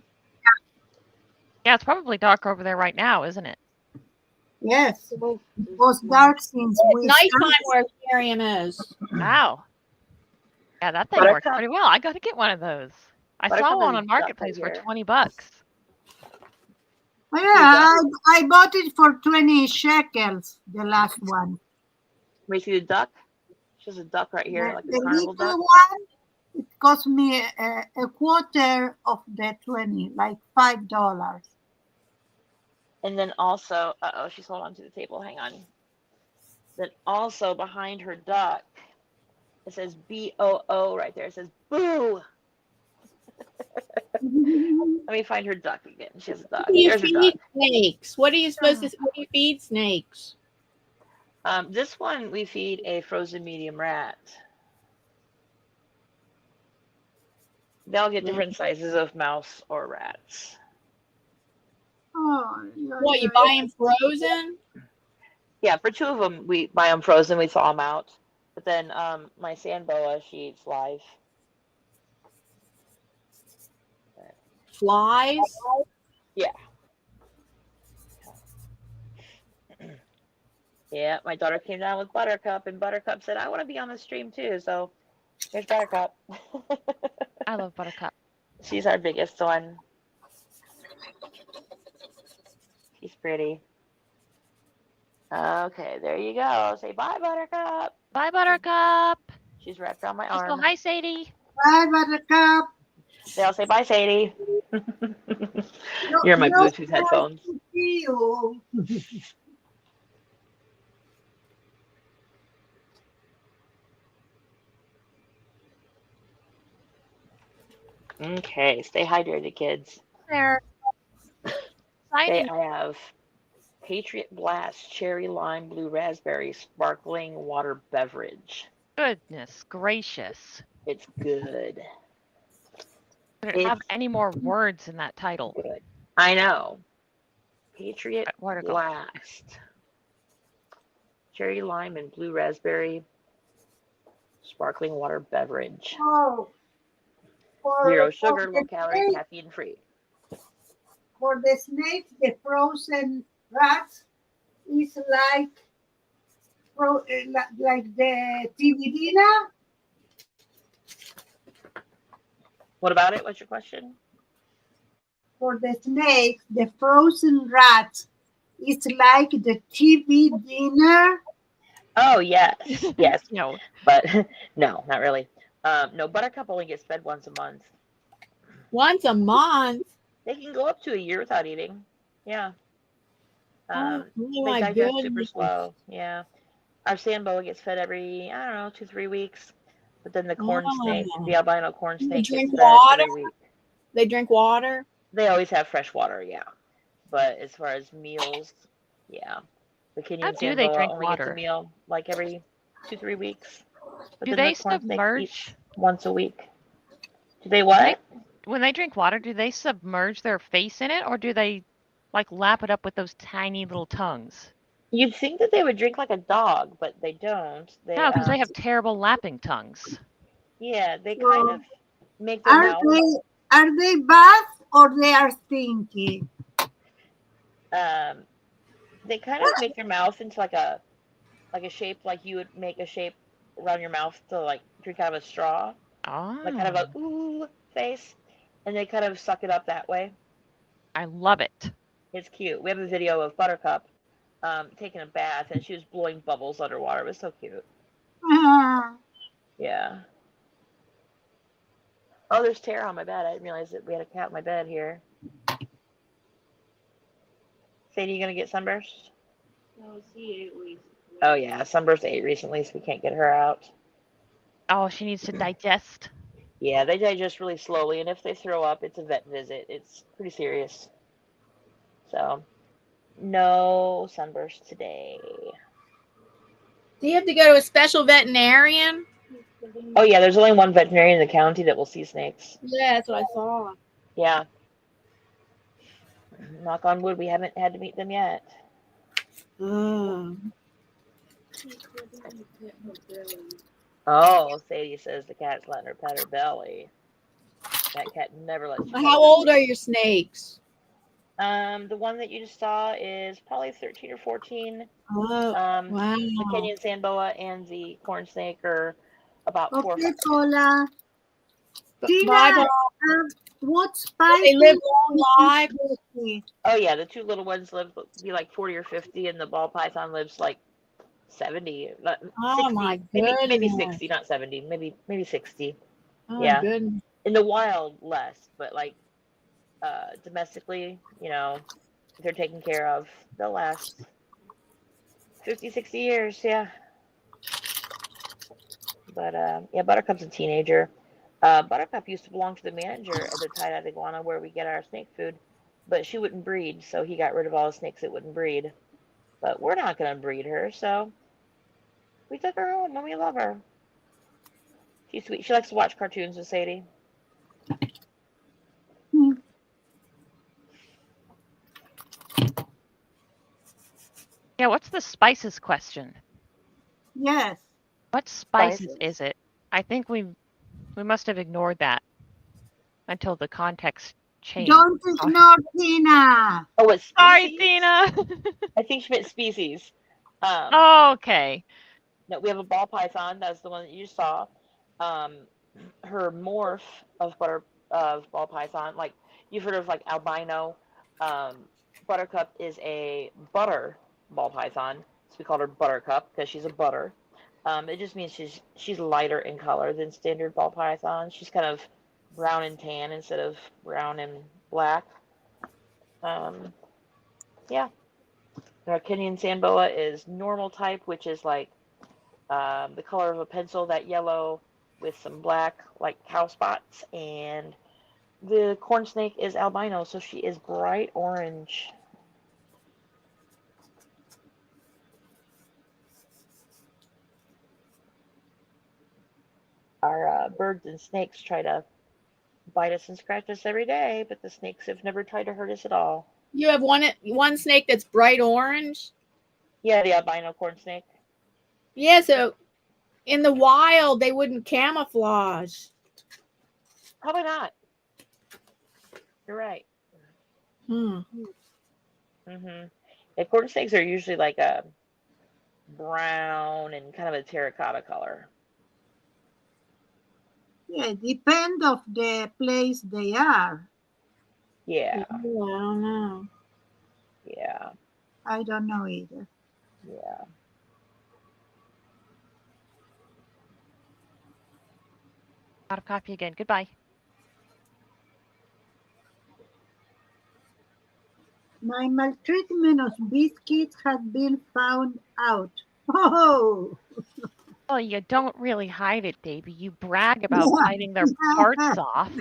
Yeah, it's probably dark over there right now, isn't it? Yes. It was dark since It's we nighttime started. where Myriam is. Wow. Yeah, that thing works Buttercup. pretty well. I got to get one of those. I saw Buttercup one is on duck Marketplace right for here. $20. Oh, yeah, I bought it for 20 shekels, the last one. We see the duck. She has a duck right here, like The a carnival little duck. one, it cost me a quarter of the 20, like $5. And then also, she's holding on to the table. Hang on. Then also behind her duck, it says BOO right there. It says boo. Let me find her duck again. She has a duck. What do you There's her duck. feed snakes? What are you supposed to? What do you feed snakes? This one we feed a frozen medium rat. They'll get different sizes of mouse or rats. Oh, What, you buy them frozen? Yeah, for 2 of them, we buy them frozen. We thaw them out. But then my sand boa, she eats live. Flies? Yeah. Yeah, my daughter came down with Buttercup, and Buttercup said, I want to be on the stream too. So here's Buttercup. I love Buttercup. She's our biggest one. She's pretty. Okay, there you go. Say bye, Buttercup. Bye, Buttercup. She's wrapped around my Let's go. arm. Hi, Sadie. Bye, Buttercup. They all say bye, Sadie. You're my Bluetooth headphones. See you. Okay, stay hydrated, kids. There. Today Exciting. I have Patriot Blast Cherry Lime Blue Raspberry Sparkling Water Beverage. Goodness gracious. It's good. Could it have any more words in that title? Good. I know. Patriot Where to go? Blast. Cherry Lime and Blue Raspberry Sparkling Water Beverage. Oh, Zero sugar, low calorie, caffeine free. For the snakes, the frozen rats is like the tibidina. What about it? What's your question? For the snakes, the frozen rats is like the TV dinner. Oh, yes. Yes. No. But no, not really. No, Buttercup only gets fed once a month. Once a month? They can go up to a year without eating. Yeah. Oh They my digest super goodness. slow. Yeah. Our sand boa gets fed every, I don't know, 2-3 weeks. But then the corn snake, the albino corn They snake, drink gets fed water? every week. They drink water? They always have fresh water, yeah. But as far as meals, yeah. The Kenyan How do sand they boa drink only gets water? a meal like every 2-3 weeks. But Do then they the corn snake eats submerge? once a week. Do they what? When they drink water, do they submerge their face in it, or do they like lap it up with those tiny little tongues? You'd think that they would drink like a dog, but they don't. No, because they have terrible lapping tongues. Yeah, they kind of make their Are mouth. they bad or they are stinky? They kind of make their mouth into like a shape, like you would make a shape around your mouth to like drink out of a straw, Oh, like kind of a ooh face, and they kind of suck it up that way. I love it. It's cute. We have a video of Buttercup taking a bath, and she was blowing bubbles underwater. It was so cute. Yeah. Oh, there's Tara on my bed. I didn't realize that we had a cat on my bed here. Sadie, you gonna get Sunburst? No, she ate recently. Oh yeah, Sunburst ate recently, so we can't get her out. Oh, she needs to digest. Yeah, they digest really slowly, and if they throw up, it's a vet visit. It's pretty serious. So, no Sunburst today. Do you have to go to a special veterinarian? Oh yeah, there's only one veterinarian in the county that will see snakes. Yeah, that's what I saw. Yeah. Knock on wood, we haven't had to meet them yet. Oh, Sadie says the cat's letting her pet her belly. That cat never lets you pet How her. old are your snakes? The one that you just saw is probably 13 or 14. Oh, The wow. Kenyan sand boa and the corn snake are about 4 or 5. Okay, Paula. Bye, Tina, Bob. what Do spices? they live long lives? Oh yeah, the two little ones live be like 40 or 50, and the ball python lives like 70, Oh 60, my maybe goodness. 60, not 70, maybe 60. Oh my Yeah, goodness. in the wild less, but like domestically, if they're taken care of, they'll last 50, 60 years. Yeah. But yeah, Buttercup's a teenager. Buttercup used to belong to the manager of the tie-dyed iguana where we get our snake food, but she wouldn't breed, so he got rid of all the snakes that wouldn't breed. But we're not going to breed her, so we took her home and we love her. She's sweet. She likes to watch cartoons with Sadie. Yeah, what's the spices question? Yes. What spices Spices? is it? I think we must have ignored that until the context changed. Don't ignore Tina. Oh, it's Sorry, species? Tina. I think she meant species. Okay. No, we have a ball python. That's the one that you saw. Her morph of ball python, like you've heard of like albino. Buttercup is a butter ball python, so we call her Buttercup because she's a butter. It just means she's lighter in color than standard ball python. She's kind of brown and tan instead of brown and black. Yeah. Our Kenyan sand boa is normal type, which is like the color of a pencil, that yellow with some black, like cow spots. And the corn snake is albino, so she is bright orange. Our birds and snakes try to bite us and scratch us every day, but the snakes have never tried to hurt us at all. You have one snake that's bright orange? Yeah, the albino corn snake. Yeah, so in the wild they wouldn't camouflage. Probably not. You're right. Yeah, corn snakes are usually like a brown and kind of a terracotta color. Yeah, depend of the place they are. Yeah. I don't know. Yeah. I don't know either. Yeah. Out of copy again. Goodbye. My maltreatment of biscuits has been found out. Oh! Well, you don't really hide it, Davy. You brag about biting their parts off.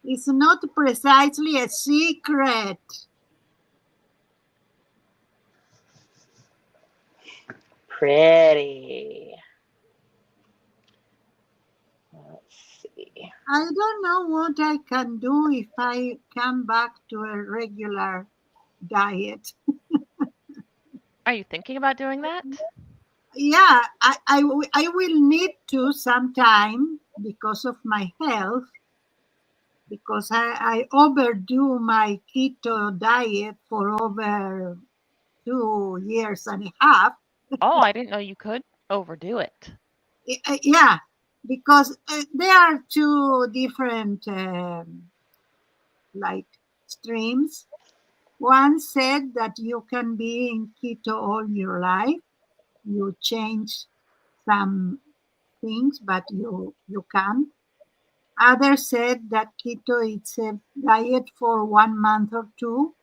It's not precisely a secret. Pretty. Let's see. I don't know what I can do if I come back to a regular diet. Are you thinking about doing that? Yeah, I will need to sometime because of my health, because I overdo my keto diet for over 2 years and a half. Oh, I didn't know you could overdo it. Yeah, because there are two different like streams. One said that you can be in keto all your life. You change some things, but you can. Others said that keto is a diet for 1 month or two.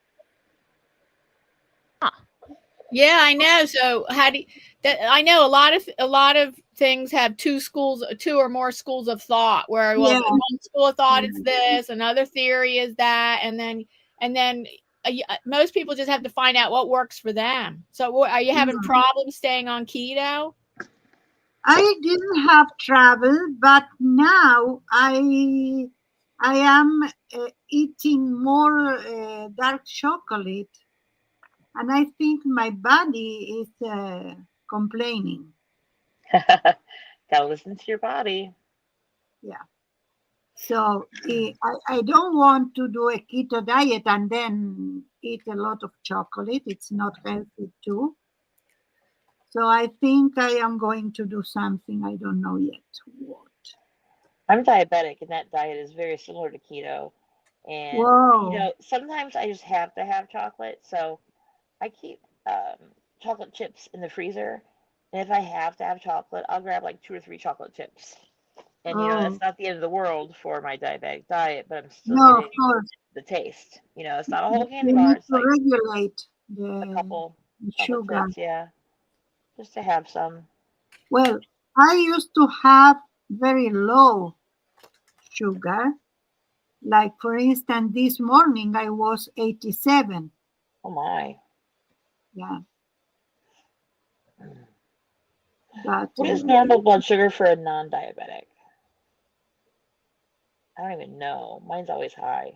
Yeah, I know. So how do you, I know a lot of things have two or more schools of thought. Where Yeah. one school of thought is this, another theory is that, and then most people just have to find out what works for them. So, are you having problems staying on keto? I didn't have trouble, but now I am eating more dark chocolate, and I think my body is complaining. Gotta listen to your body. So I don't want to do a keto diet and then eat a lot of chocolate. It's not healthy too. So I think I am going to do something. I don't know yet what. I'm diabetic, and that diet is very similar to keto. And Whoa. sometimes I just have to have chocolate, so I keep chocolate chips in the freezer. And if I have to have chocolate, I'll grab like 2 or 3 chocolate chips. And that's not the end of the world for my diabetic diet, but I'm still No, of getting course. the taste. It's not a whole candy You bar. need It's to like regulate a the couple chocolate sugar. chips, yeah, just to have some. Well, I used to have very low sugar. Like, for instance, this morning I was 87. Oh my. Yeah. But What is normal blood sugar for a non-diabetic? I don't even know. Mine's always high.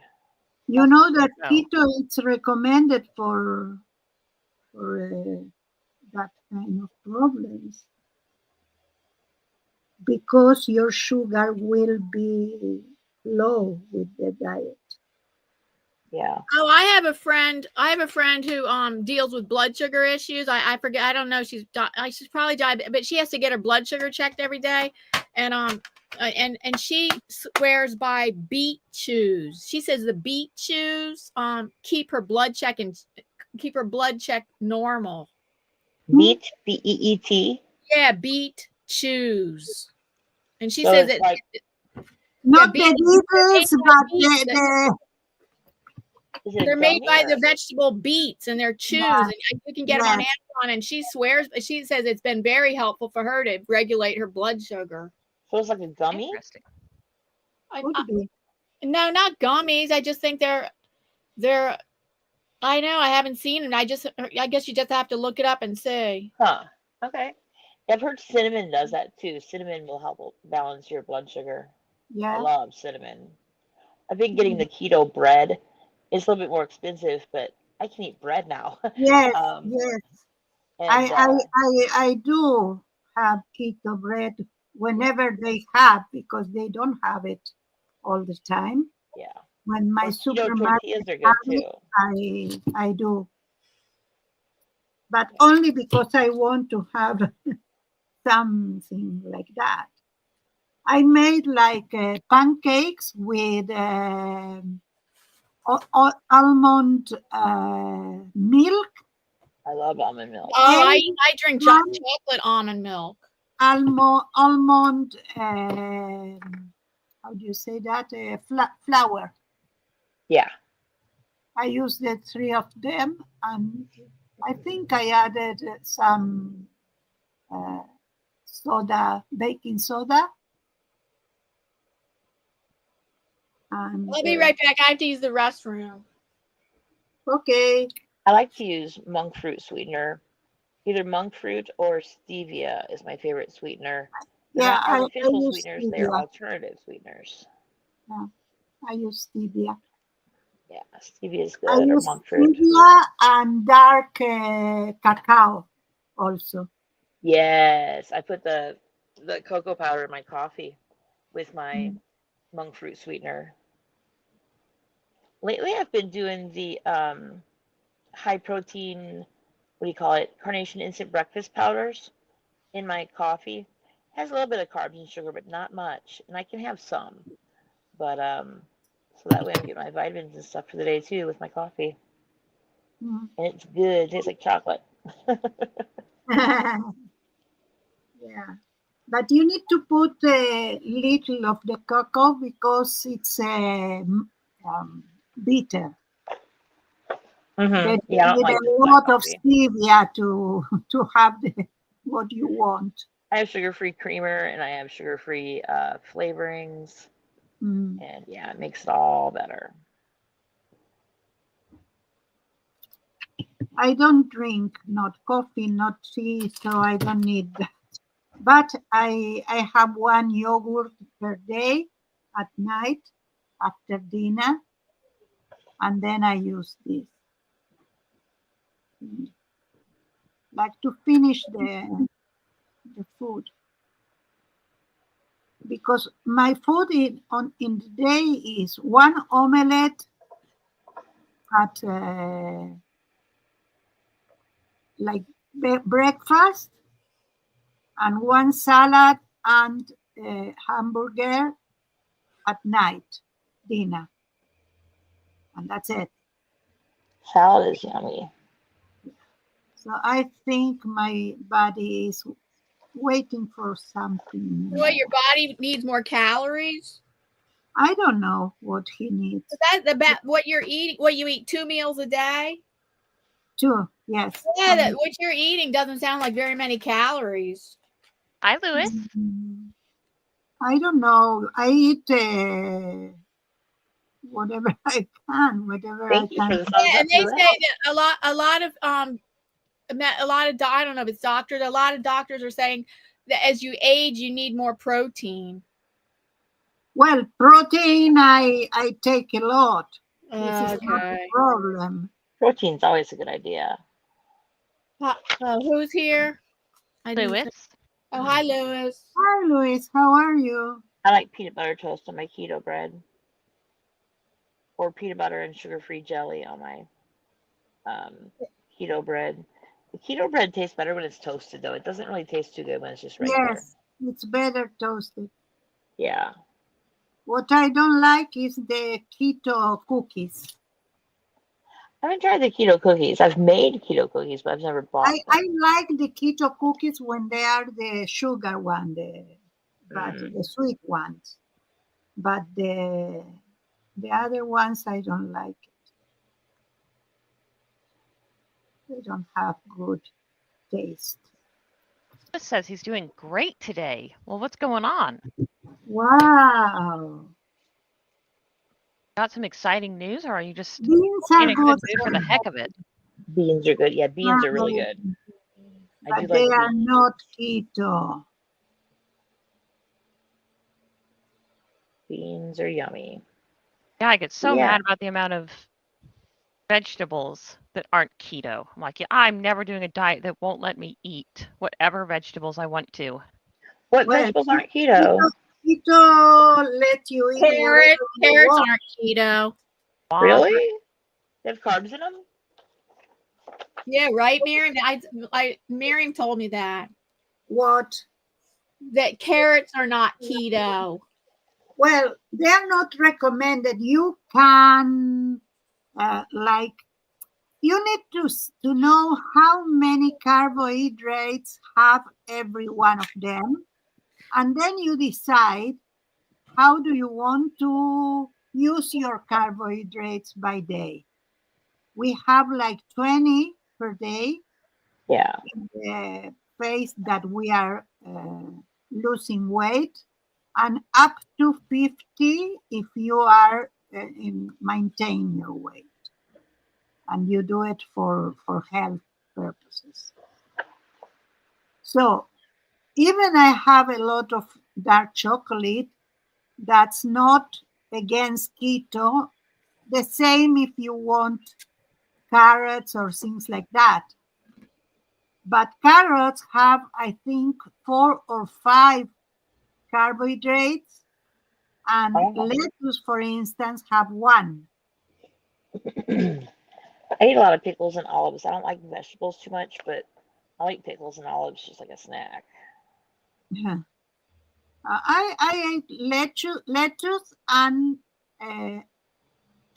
you know that No. keto is recommended for that kind of problems because your sugar will be low with the diet. Yeah. Oh, I have a friend who deals with blood sugar issues. I forget. I don't know. She's probably diabetic, but she has to get her blood sugar checked every day, and she swears by beet chews. She says the beet chews keep her blood check normal. Beet, B-E-E-T. Yeah, beet chews, and she So says it's that like, Not beet- the beetles, but is it a they're made gummy by or- the vegetable beets, and they're chews, Yeah. and you can get them on Yeah. Amazon. And she says it's been very helpful for her to regulate her blood sugar. So it's like a gummy? Interesting. could be. No, not gummies. I just think they're. I know I haven't seen it. I guess you just have to look it up and see. Huh. Okay. I've heard cinnamon does that too. Cinnamon will help balance your blood sugar. I Yeah. love cinnamon. I've been getting the keto bread. It's a little bit more expensive, but I can eat bread now. Yes. Um, Yes. and I do have keto bread whenever they have because they don't have it all the time. yeah. When my Or keto supermarket tortillas are have good it, too. I do, but only because I want to have something like that. I made like pancakes with almond milk, I love almond milk. Oh, egg, I drink chocolate almond milk. almond. How do you say that? Flour. Yeah. I used the 3 of them, and I think I added some soda, baking soda. And I'll be right back. I have to use the restroom. okay. I like to use monk fruit sweetener. Either monk fruit or stevia is my favorite sweetener. They're Yeah, not I artificial use sweeteners, they are stevia. alternative sweeteners. Yeah, I use stevia. Yeah, stevia is I good, or use monk fruit. stevia and dark cacao also. Yes, I put the cocoa powder in my coffee with my monk fruit sweetener. Lately, I've been doing the high protein, what do you call it, Carnation instant breakfast powders in my coffee. Has a little bit of carbs and sugar, but not much, and I can have some. But so that way I'm getting my vitamins and stuff for the day too with my coffee, Mm. and it's good. It tastes like chocolate. Yeah, but you need to put a little of the cocoa because it's bitter. Mm-hmm. You Yeah, I don't need like a black lot of coffee. stevia to have what you want. I have sugar-free creamer and I have sugar-free flavorings, Mm. and yeah, it makes it all better. I don't drink not coffee, not tea, so I don't need that. But I have one yogurt per day at night after dinner, and then I use this. Like to finish the the food. Because my food in the day is one omelette at like breakfast, and one salad and hamburger at night dinner, and that's it. Salad is yummy. So I think my body is waiting for something. Well, your body needs more calories. I don't know what he needs. What you're eating. What you eat 2 meals a day. 2, yes. Yeah, what you're eating doesn't sound like very many calories. Hi, Louis. I don't know. I eat whatever I can, whatever Thank I you for can. the thumbs Yeah, up and they for say that. that a lot of I don't know if it's doctors. A lot of doctors are saying that as you age, you need more protein. Well, protein I take a lot. This is not a Okay. problem. Protein's always a good idea. Who's here? Louis. Oh, hi, Louis. Hi, Luis. How are you? I like peanut butter toast on my keto bread, or peanut butter and sugar-free jelly on my keto bread. The keto bread tastes better when it's toasted, though. It doesn't really taste too good when it's just regular. Yes, it's better toasted. Yeah. What I don't like is the keto cookies. I haven't tried the keto cookies. I've made keto cookies, but I've never bought them. I like the keto cookies when they are the sugar one, the sweet ones. But the other ones I don't like it. They don't have good taste. Louis says he's doing great today. Well, what's going on? Wow. Got some exciting news, or are you just Beans in are a good good. mood for the heck of it? Beans are good. Yeah, beans are really good. I do But they like are beans. not keto. Beans are yummy. Yeah, I get so Yeah. mad about the amount of vegetables that aren't keto. I'm like, yeah, I'm never doing a diet that won't let me eat whatever vegetables I want to. What Well, vegetables aren't keto? Keto let you eat whatever you Carrots want. aren't keto. Really? They have carbs in them? Yeah, right, Myriam. Myriam told me that What? carrots are not keto. Well, they are not recommended. You can, you need to know how many carbohydrates have every one of them. And then you decide how do you want to use your carbohydrates by day. We have like 20 per day. Yeah. In the phase that we are losing weight, and up to 50 if you are maintain your weight and you do it for health purposes. So even I have a lot of dark chocolate, that's not against keto. The same if you want carrots or things like that. But carrots have, I think, 4 or 5 carbohydrates, and lettuce, for instance, have 1. I eat a lot of pickles and olives. I don't like vegetables too much, but I like pickles and olives just like a snack. Yeah. I ate lettuce and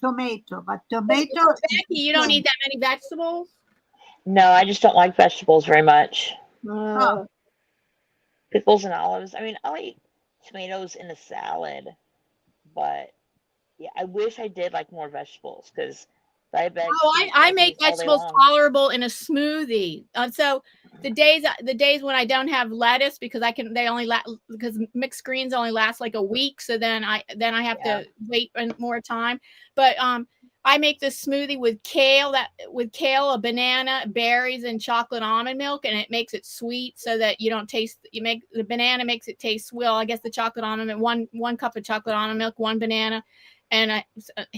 tomato, but tomato. Becky, you don't eat that many vegetables? No, I just don't like vegetables very much. Oh. Pickles and olives. I mean, I'll eat tomatoes in a salad, but yeah, I wish I did like more vegetables because diabetics. Oh, I make vegetables tolerable in a smoothie. So the days when I don't have lettuce because because mixed greens only last like a week, so then I have to wait more time. But I make this smoothie with kale, a banana, berries, and chocolate almond milk, and it makes it sweet so that you don't taste. The banana makes it taste well. I guess the chocolate almond milk, one cup of chocolate almond milk, 1 banana, and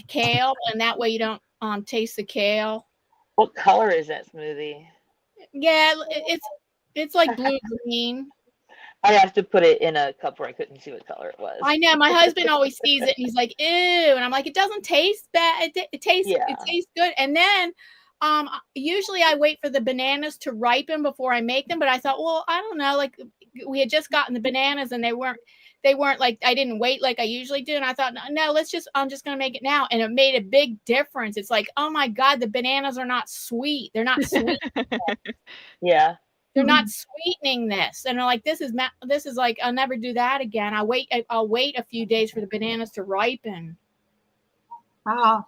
kale, and that way you don't taste the kale. What color is that smoothie? Yeah, it's like blue green. I have to put it in a cup where I couldn't see what color it was. I know my husband always sees it and he's like, ew, and I'm like, it doesn't taste bad. It tastes good. And then usually I wait for the bananas to ripen before I make them, but I thought, well, I don't know, like we had just gotten the bananas and they weren't like, I didn't wait like I usually do. And I thought, no, I'm just gonna make it now. And it made a big difference. It's like, oh my God, the bananas are not sweet. They're not sweet. Yeah. They're not sweetening this. And they're like, this is like, I'll never do that again. I'll wait a few days for the bananas to ripen. Oh,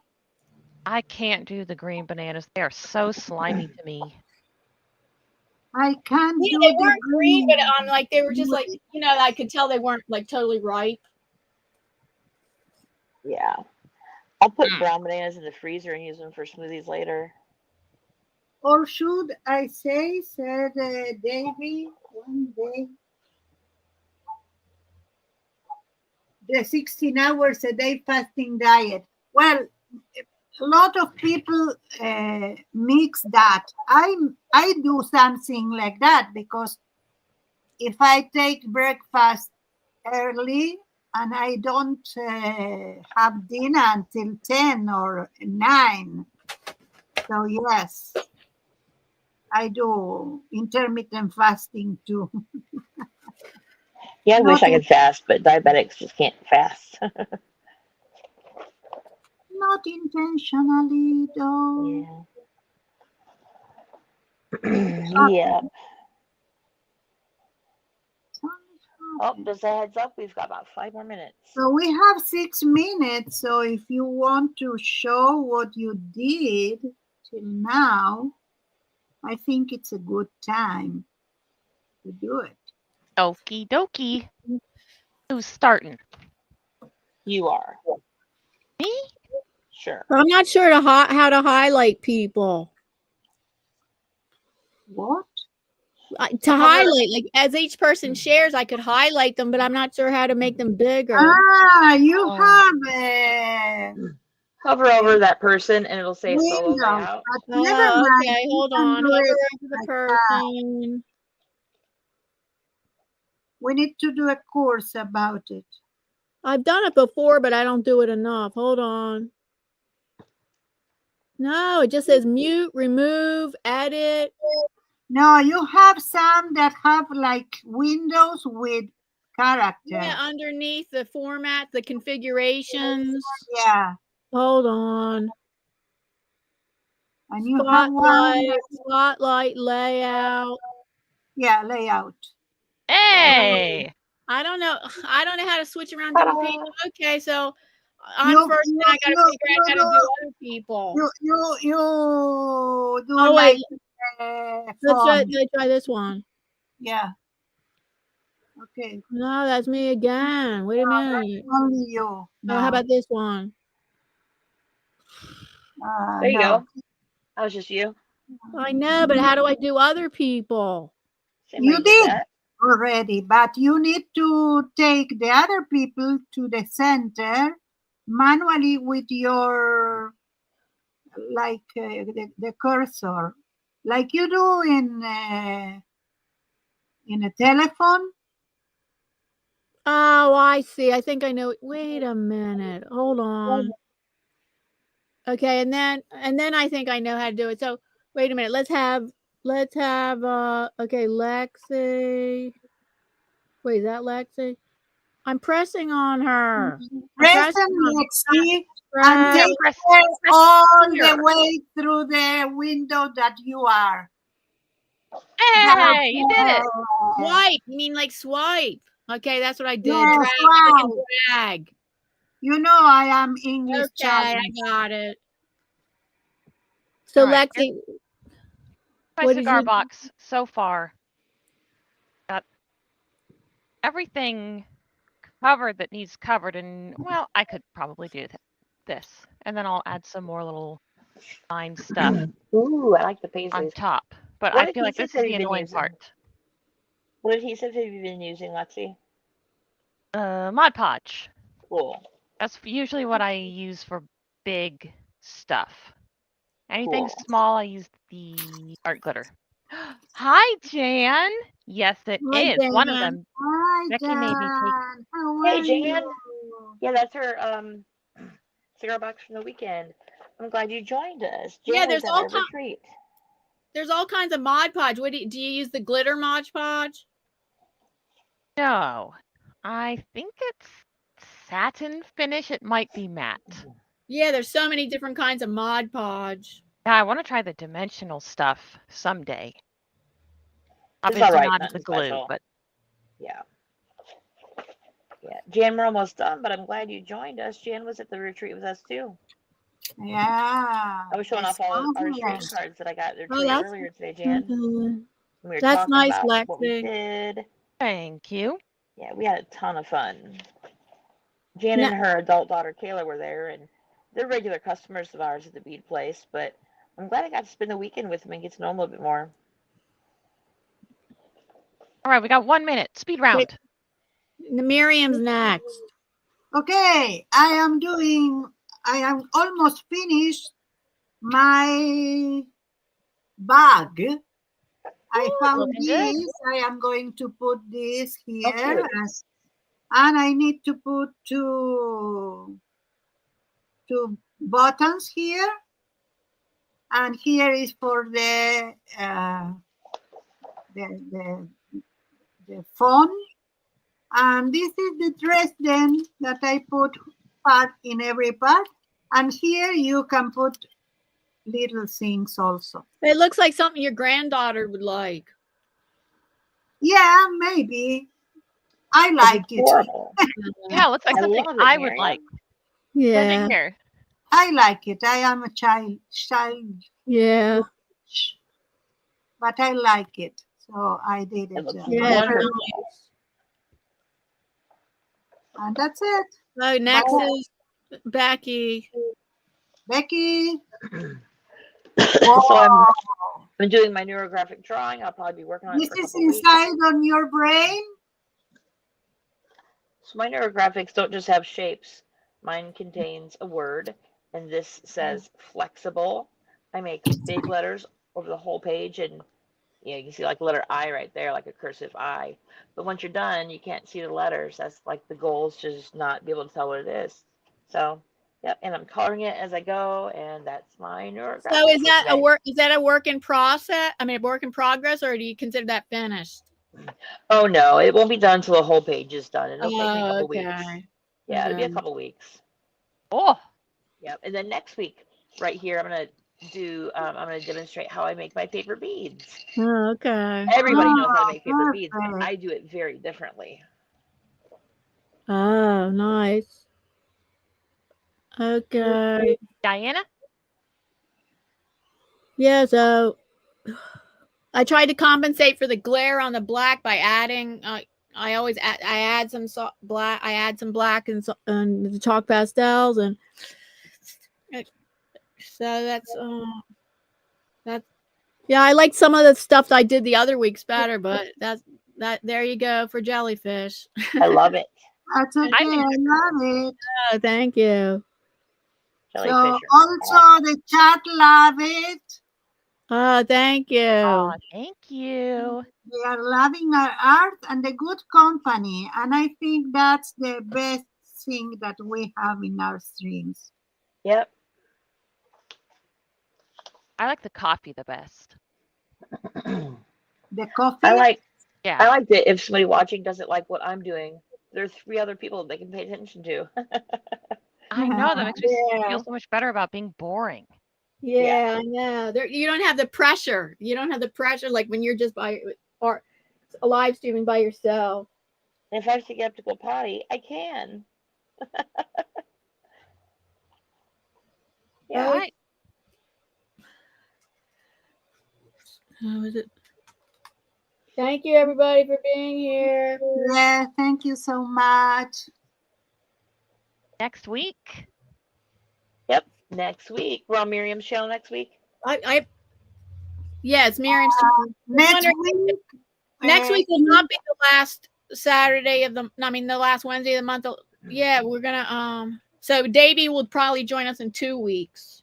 I can't do the green bananas. They are so slimy to me. I can't do They the weren't green, but green. like they were just like, I could tell they weren't like totally ripe. Yeah. I'll put brown bananas in the freezer and use them for smoothies later. Or should I say, said Davy one day, the 16 hours a day fasting diet. Well, a lot of people mix that. I do something like that because if I take breakfast early and I don't have dinner until 10 or 9, so yes, I do intermittent fasting too. Yeah, I wish I could fast, but diabetics just can't fast. Not intentionally, though. Yeah. Yeah. Oh, just a heads up, we've got about 5 more minutes. So we have 6 minutes. So if you want to show what you did till now, I think it's a good time to do it. Okie dokie. Who's starting? You are. Me? Sure. I'm not sure how to highlight people. What? To highlight, like as each person shares, I could highlight them, but I'm not sure how to make them bigger. Ah, you have a hover over that person and it'll say solo layout. Never mind. Okay, hold on. Hover over the person. We need to do a course about it. I've done it before, but I don't do it enough. Hold on. No, it just says mute, remove, edit. No, you have some that have like windows with characters. Yeah, underneath the format, the configurations. Yeah. Hold on. And you have one. Spotlight, layout. Yeah, layout. Hey. I don't know how to switch around different pages. Okay, so I'm first, and I gotta figure out how to do other people. You do. Oh wait, let's try this one. Yeah. Okay. No, that's me again. Wait a minute. Only you. No. How about this one? There you go. That was just you. I know, but how do I do other people? You did already, but you need to take the other people to the center manually with your the cursor, like you do in a telephone. Oh, I see. I think I know. Wait a minute. Hold on. Okay, and then I think I know how to do it. So wait a minute. Let's have okay, Lexi. Wait, is that Lexi? I'm pressing on her. Press Lexi and take her all the way through the window that you are. Hey, you did it. Swipe. You mean like swipe? Okay, that's what I did. Yes, drag. You know I am English. Okay, I got it. So right, Lexi, my cigar box so far got everything covered that needs covered, and well, I could probably do this, and then I'll add some more little fine stuff. Ooh, I like the paisleys on top. But I feel like this is the annoying part. What adhesive have you been using, Lexi? Mod Podge. Cool. That's usually what I use for big stuff. Anything small, I use the art glitter. Hi, Jan. Yes, it Hi, is. One of Jan. them. Hi, Becky made me take. Jan. How Hey, are Jan. you? Yeah, that's her cigar box from the weekend. I'm glad you joined us. Yeah, Jan was at our retreat. There's all kinds of Mod Podge. What do you use the glitter Mod Podge? No, I think it's satin finish. It might be matte. Yeah, there's so many different kinds of Mod Podge. Yeah, I want to try the dimensional stuff someday. It's Obviously all right, not nothing the glue, special. but Yeah. Yeah, Jan, we're almost done, but I'm glad you joined us. Jan was at the retreat with us too. Yeah. I was showing off it's all our retreat fabulous. cards that I got at the Oh, retreat that's earlier today, Jan. We were that's talking nice, about what we Lexi. did. thank you. Yeah, we had a ton of fun. Jan No- and her adult daughter Kayla were there, and they're regular customers of ours at the bead place. But I'm glad I got to spend the weekend with them and get to know them a little bit more. All right, we got 1 minute. Speed round. Wait. Myriam's next. Okay, I am almost finished my bag. I found looking good. this. I am going to put this here, cute. and I need to put two buttons here, and here is for the phone, and this is the dress then that I put part in every part, and here you can put little things also. It looks like something your granddaughter would like. Yeah, maybe. I like it. Horrible. Yeah, it looks like I something love it, I would Myriam. like. Yeah. Living here. I like it. I am a child, Yeah. but I like it, so I did it. It looks Yeah. wonderful. And that's it. So next Bye. is Becky. Becky. So I'm doing my neurographic drawing. I'll probably be working on This it for a is couple weeks. inside on your brain. So my neurographics don't just have shapes. Mine contains a word, and this says flexible. I make big letters over the whole page, and you can see like letter I right there, like a cursive I. But once you're done, you can't see the letters. That's like the goal is to just not be able to tell what it is. So, yep, and I'm coloring it as I go, and that's my neurographic. So is that a work? Is that a work in process? I mean, a work in progress, or do you consider that finished? Oh no, it won't be done until the whole page is done. It'll take me a couple okay. weeks. Yeah, it'll be a couple weeks. Oh, Yep, and then next week, right here, I'm gonna demonstrate how I make my paper beads. Oh, okay. Everybody knows how to make paper perfect. beads, but I do it very differently. Oh, nice. Okay. Diana? Yeah, so I tried to compensate for the glare on the black by adding. I always add some black. I add some black and the chalk pastels, and so that's. Yeah, I like some of the stuff I did the other weeks better, but that there you go for jellyfish. I love it. That's okay. I love it. Oh, thank you. Jellyfish So are also the chat love it. Oh, thank you. Oh, thank you. They are loving our art and the good company, and I think that's the best thing that we have in our streams. Yep. I like the coffee the best. The coffee. I like Yeah. that if somebody watching doesn't like what I'm doing, there are 3 other people they can pay attention to. I know that makes me Yeah. feel so much better about being boring. Yeah, I know. You don't have the pressure. You don't have the pressure like when you're just or live streaming by yourself. And if I have to get up to go potty, I can. Yeah. All right. How is it? Thank you, everybody, for being here. Yeah, thank you so much. Next week. Yep. Next week. We're on Myriam's channel next week. Yeah, it's Myriam's. Next week. Next week will not be the last Saturday of the last Wednesday of the month. Yeah, we're gonna so Davey will probably join us in 2 weeks.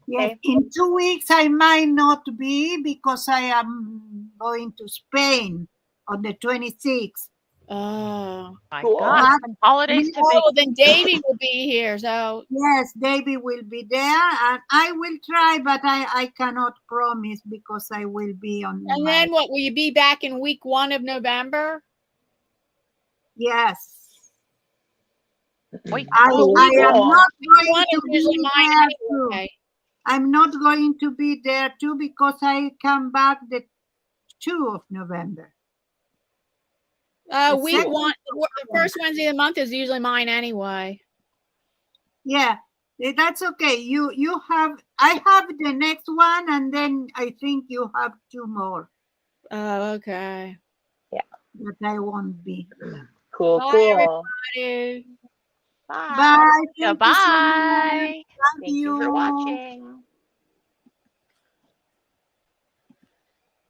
Yes, Okay. in 2 weeks I might not be because I am going to Spain. on the 26th. Oh. My Cool. God, But from holidays to big. Oh, then Davy will be here. So yes, Davy will be there, and I will try, but I cannot promise because I will be on and my, then what will you be back in week 1 of November? yes. Wait, I Cool. am Cool. not Week going 1 to is usually be mine there too. anyway. I'm not going to be there too because I come back the 2 of November. The Week 2nd 1, of the first Wednesday of the month is usually mine anyway. Yeah, that's okay. You have, I have the next one, and then I think you have 2 more Oh, okay. that I won't be. Cool. Bye, Cool. everybody. Bye. Bye. Thank you so much. Goodbye. Love Thank you for watching.